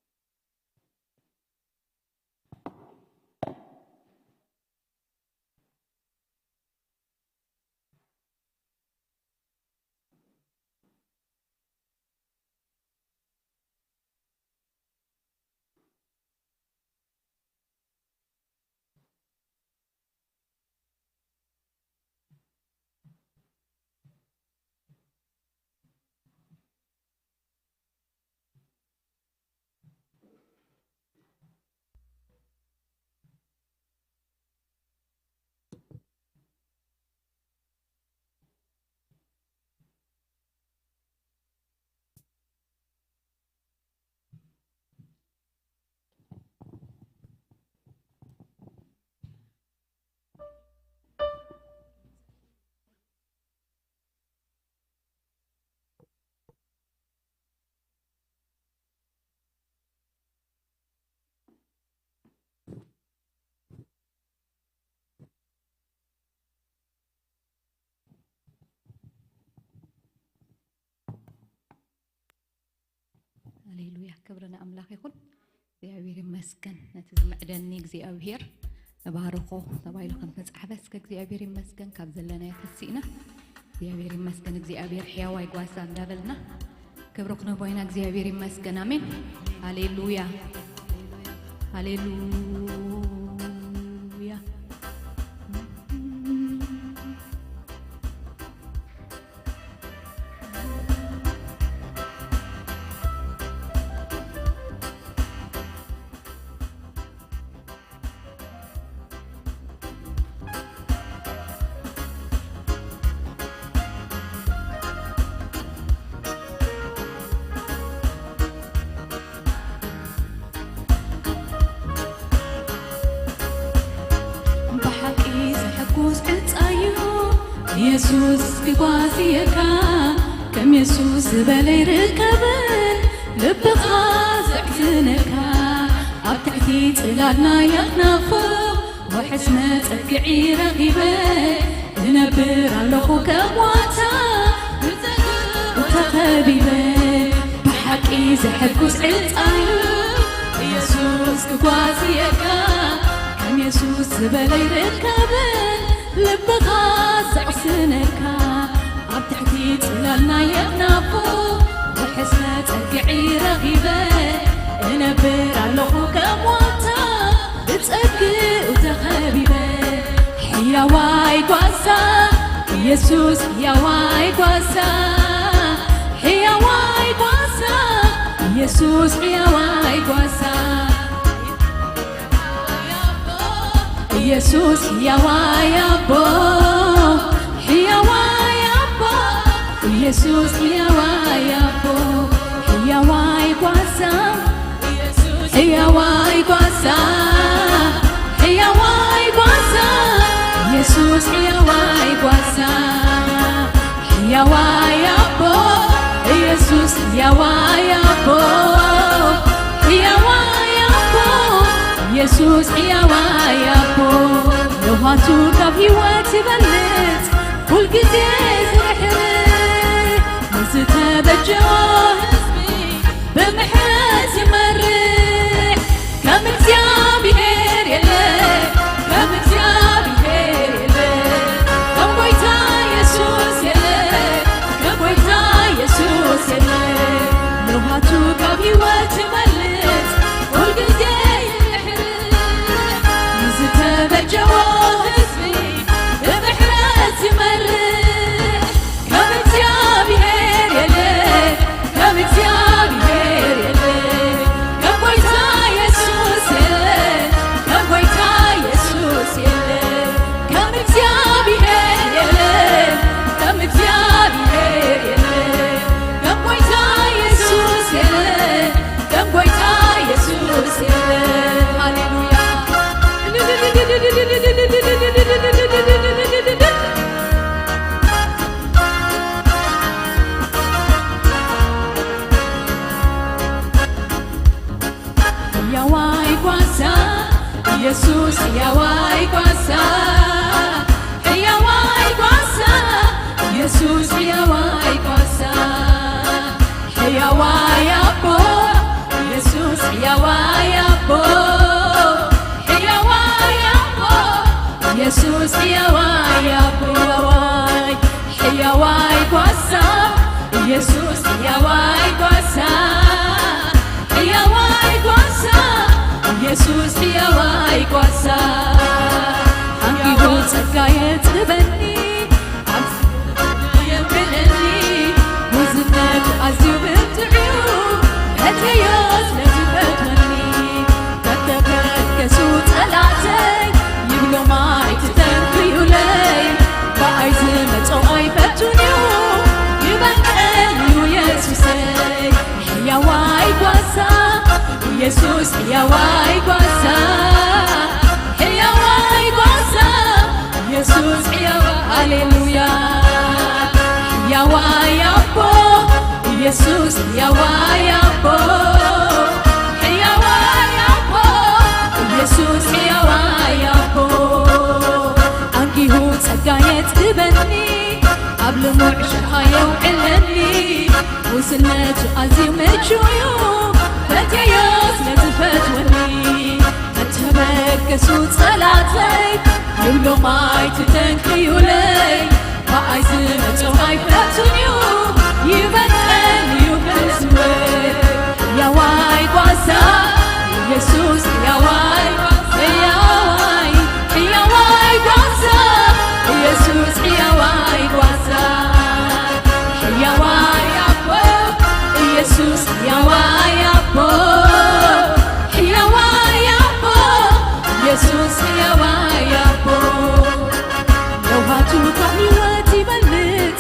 A: هللويا كبرنا أملاك يكون እግዚአብሔር ይመስገን ነቲ ዝምዕደኒ እግዚአብሔር ተባረኮ ተባይሉ ከም ተጻሕፈስ ከእግዚአብሔር ይመስገን ካብ ዘለና ያፈሲና እግዚአብሔር ይመስገን እግዚአብሔር ሕያው አይጓሳ እንዳበልና ክብሩ ክነቦይና እግዚአብሔር ይመስገን አሜን ሃሌሉያ ሃሌሉያ ኢየሱስ ክጓዝየካ ከም ኢየሱስ በላይ ርከብን ልብኻ ዘዕዝነካ ኣብ ትሕቲ ጽላልና ያኽናፎ ወሕስነ ጸግዒ ረኺበ ዝነብር ኣለኹ ከም ዋታ ተኸቢበ ብሓቂ ዘሕጉስ ዕልፃዩ ኢየሱስ ክጓዝየካ ከም ኢየሱስ በላይ ርከብን ልብኻ ዘዕዝነካ ኣብ ትሕቲ ጽላልና የኽናፎ ወሕስነ ጸግዒ ረኺበ እነብር ኣለኹ ከም ዋታ ብጸግኡ ተኸቢበ ሕያዋይ ጓሳ ኢየሱስ ሕያዋይ ጓሳ ሕያዋይ ጓሳ ኢየሱስ ሕያዋይ ጓሳ ኢየሱስ ሕያዋይ አቦ ሕያዋይ አቦ ኢየሱስ ሕያዋይ አቦ ሕያዋይ ጓሳ ሕያዋይ ጓሳ ሕያዋይ ጓሳ ኢየሱስ ሕያዋይ ጓሳ ሕያዋይ አቦ ኢየሱስ ሕያዋይ አቦ ሕያዋይ አቦ ኢየሱስ ሕያዋይ አቦ ለውሃቱ ካብ ሕይወት ይበልጥ ሁልጊዜ ዝርሕር ንዝተበጀዎ ህዝቢ ብምሕረት ይመርሕ ከም እግዚአብሔር የለ ከም እግዚአብሔር የለ ከም ጐይታ ኢየሱስ የለ ከም ጐይታ ኢየሱስ የለ ለውሃቱ ካብ ሕይወት ይበልጥ ሁልጊዜ ይርሕር ንዝተበጀዎ ህዝቢ ብምሕረት ይመርሕ ከም እግዚአብሔር የለ ከም እግዚአብሔር የለ ከም ጐይታ ኢየሱስ የለ ከም ጐይታ ኢየሱስ የለ ከም እግዚአብሔር የለ ከም እግዚአብሔር የለ ከም ጐይታ ኢየሱስ የለ ከም ጐይታ ኢየሱስ የለ ሃሌሉያ ሕያዋይ ጓሳ ኢየሱስ ሕያዋይ ጓሳ ሕያዋይ ጓሳ ኢየሱስ ሕያዋይ ጓሳ ሕያዋይ አቦ ኢየሱስ ሕያዋይ አቦ ሕያዋይ አቦ ኢየሱስ ሕያዋይ አቦ ሕያዋይ ጓሳ ኢየሱስ ሕያዋይ ጓሳ ሕያዋይ ጓሳ ኢየሱስ ሕያዋይ ጓሳ አንጊሁ ጸጋየ ጥበኒ የምልኒ ውዝነቱ ኣዝዩ ብርቱዕ እትዮስ ነዝፈትወኒ ተተበገሱ ጠላተይ ይብሎም ኣይትተንክዩለይ በኣይ ዝመፀው ኣይፈቱን እዩ ይበልቀን እዩ ኢየሱሰይ ሕያዋይ ጓሳ ኢየሱስ ሕያዋይ ጓሳ ሕያዋይ ጓሳ ኢየሱስ ሕያዋይ ሃሌሉያ ሕያዋይ አቦ ኢየሱስ ሕያዋይ አቦ ሕያዋይ አቦ ኢየሱስ ሕያዋይ አቦ አንጊሁ ጸጋየ ጥበኒ ኣብ ልሙዕ ሽርሃ የውዕለኒ ውስነቱ ኣዝዩ ምቹው እዩ ፈትየዮስ ነዝፈትወኒ ተተበገሱ ጸላተይ ይብሎም ኣይትተንክዩለይ በኣይ ዝመፀው ኣይፈቱን እዩ ይበልቀን እዩ ህዝበይ ሕያዋይ ጓሳ ኢየሱስ ሕያዋይ ሕያዋይ ሕያዋይ ጓሳ ኢየሱስ ሕያዋይ ጓሳ ሕያዋይ አቦ ኢየሱስ ሕያዋይ አቦ ሕያዋይ አቦ ኢየሱስ ሕያዋይ አቦ ለውሃቱ ካብ ሕይወት ይበልጥ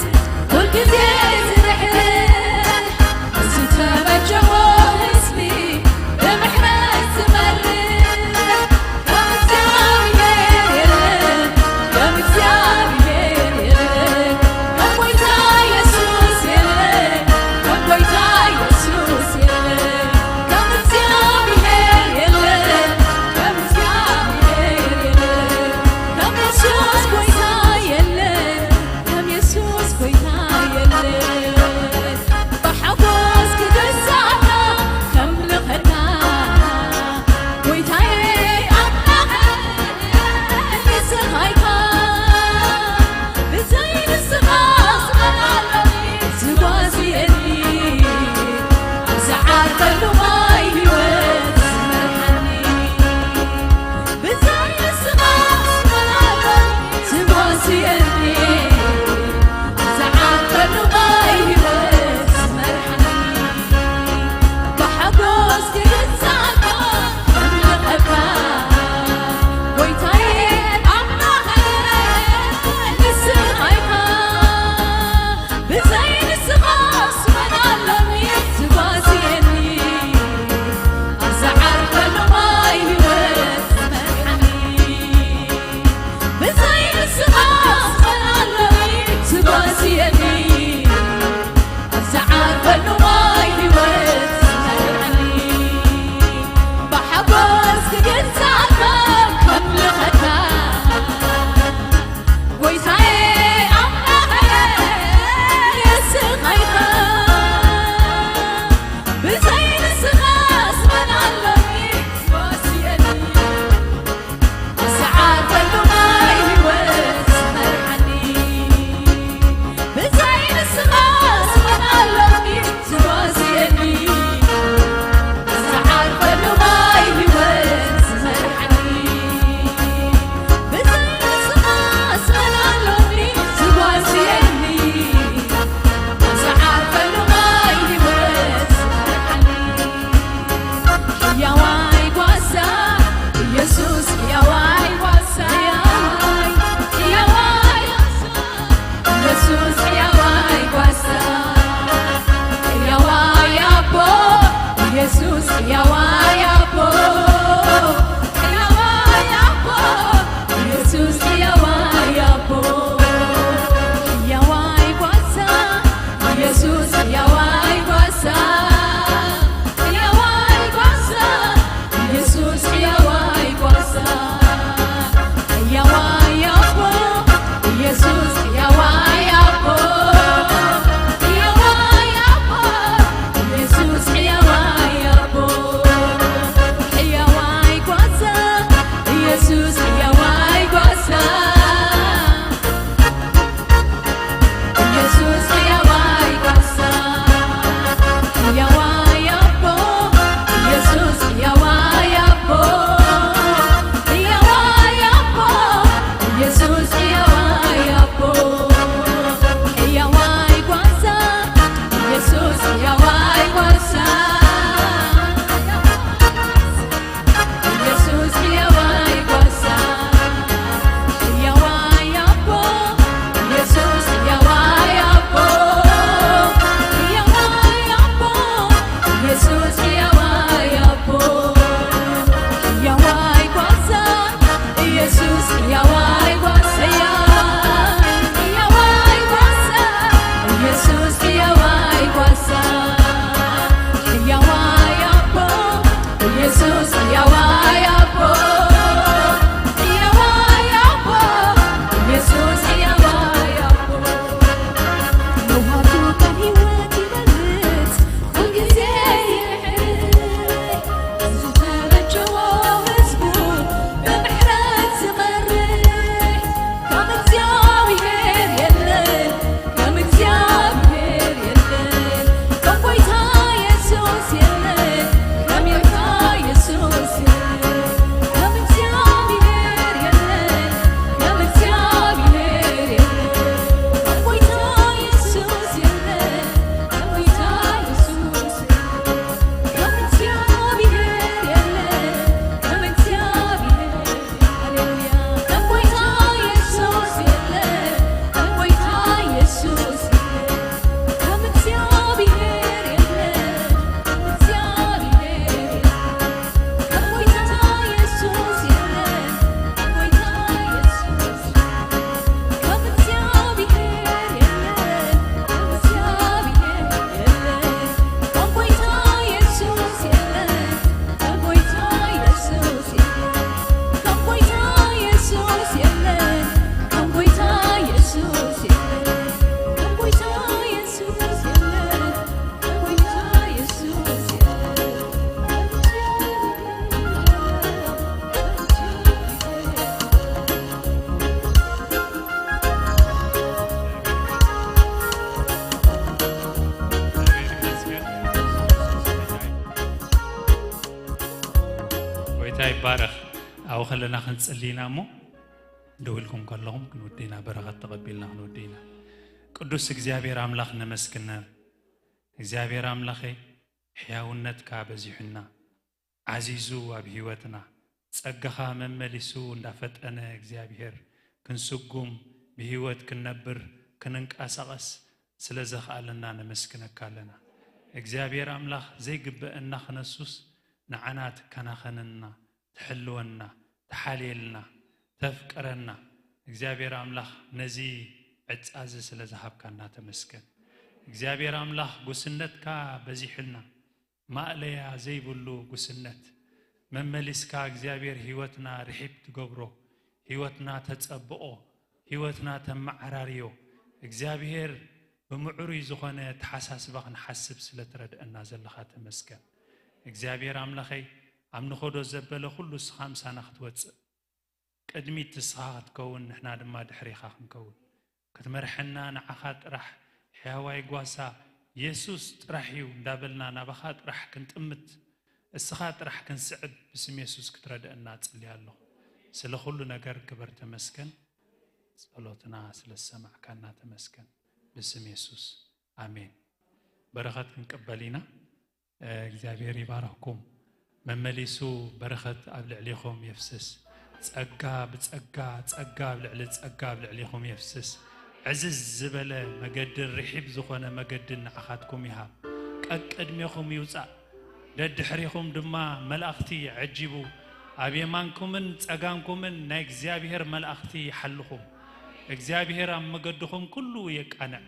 A: ኢየሱስ ያዋ ያቦ ያዋ ያቦ ኢየሱስ ያዋ ያቦ ለዋቱ ከህይወት ይበልጥ ሁልጊዜ ዝተረጀዎ ህዝቡ በምሕረት ዝመርሕ ከም እግዚአብሔር የለን ከም እግዚአብሔር የለን ከም ጌታ ኢየሱስ የለን ከም ጌታ ኢየሱስ የለን ከም እግዚአብሔር የለን ከም እግዚአብሔር የለን ከም ጌታ ኢየሱስ የለን ከም ጌታ ኢየሱስ የለን ከም እግዚአብሔር የለን ከም እግዚአብሔር ሃሌሉያ ከም ጌታ ኢየሱስ የለን ከም ጌታ ኢየሱስ የለን ከም እግዚአብሔር የለን ከም እግዚአብሔር የለን ከም ጌታ ኢየሱስ የለን ከም ጌታ ኢየሱስ ከም እግዚአብሔር የለን ከም እግዚአብሔር የለን ከም ጌታ ኢየሱስ የለን ከም ጌታ ኢየሱስ የለን ከም ጌታ ኢየሱስ የለን ከም ጌታ ኢየሱስ የለን ከም ጌታ ኢየሱስ የለን ከም ጌታ ኢየሱስ
B: ጌታ ይባረክ አው خلنا ክንጽልይና እሞ ደውልኩም ከለኹም ክንወዲና በረኸት ተቀቢልና ክንወዲና ቅዱስ እግዚአብሔር አምላኽ ነመስግና እግዚአብሔር አምላኽ ሕያውነትካ በዚሕና ዓዚዙ ኣብ ህይወትና ጸጋኻ መመሊሱ እንዳፈጠነ እግዚአብሔር ክንስጉም በህይወት ክንነብር ክንንቃሳቀስ ስለዘኻለና ነመስግነካለና እግዚአብሔር አምላኽ ዘይግበአና ክነሱስ ንዓናት ከናኸንና ትሕልወና ተሓልየልና ተፍቀረና እግዚአብሔር አምላኽ ነዚ ዕጻዝ ስለዝሃብካና ተመስገን እግዚአብሔር አምላኽ ጉስነትካ በዚሕና ማእለያ ዘይብሉ ጉስነት መመሊስካ እግዚአብሔር ህይወትና ርሒብ ትገብሮ ህይወትና ተጸብቆ ህይወትና ተማዕራርዮ እግዚአብሔር በምዑሩይ ዝኾነ ተሓሳስባ ክንሓስብ ስለትረድአና ዘለኻ ተመስገን እግዚአብሔር አምላኸይ ኣብ ንኾዶ ዘበለ ኩሉ ስኻ ምሳና ክትወፅእ ቅድሚት ትስኻ ክትከውን ንሕና ድማ ድሕሪኻ ክንከውን ክትመርሐና ንዓኻ ጥራሕ ሕያዋይ ጓሳ ኢየሱስ ጥራሕ እዩ እንዳበልና ናባኻ ጥራሕ ክንጥምት እስኻ ጥራሕ ክንስዕብ ብስም ኢየሱስ ክትረድአና ጽልይ ኣለኹ ስለ ኩሉ ነገር ክበር ተመስገን ጸሎትና ስለሰማዕካና ተመስገን باسم يسوع آمين بركات كنقبلينا እግዚአብሔር ይባርክኩም መመሊሱ በረከት ኣብ ልዕሊኹም ይፍስስ ጸጋ ብጸጋ ጸጋ ልዕሊ ጸጋ ልዕሊኹም ይፍስስ ዕዝዝ ዝበለ መገድ ርሒብ ዝኾነ መገድ ንዓኻትኩም ይሃብ ቀቅድሚኹም ይውፃእ ደድሕሪኹም ድማ መላእኽቲ ይዕጅቡ ኣብ የማንኩምን ጸጋንኩምን ናይ እግዚአብሔር መላእኽቲ ይሓልኹም እግዚአብሔር ኣብ መገድኹም ኩሉ የቃንዕ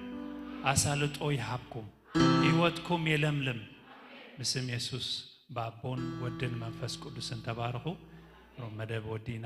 B: አሳልጦ ይሃብኩም ህይወትኩም የለምልም باسم يسوع بابون ودن منفس قدس تباركو مدب ودينا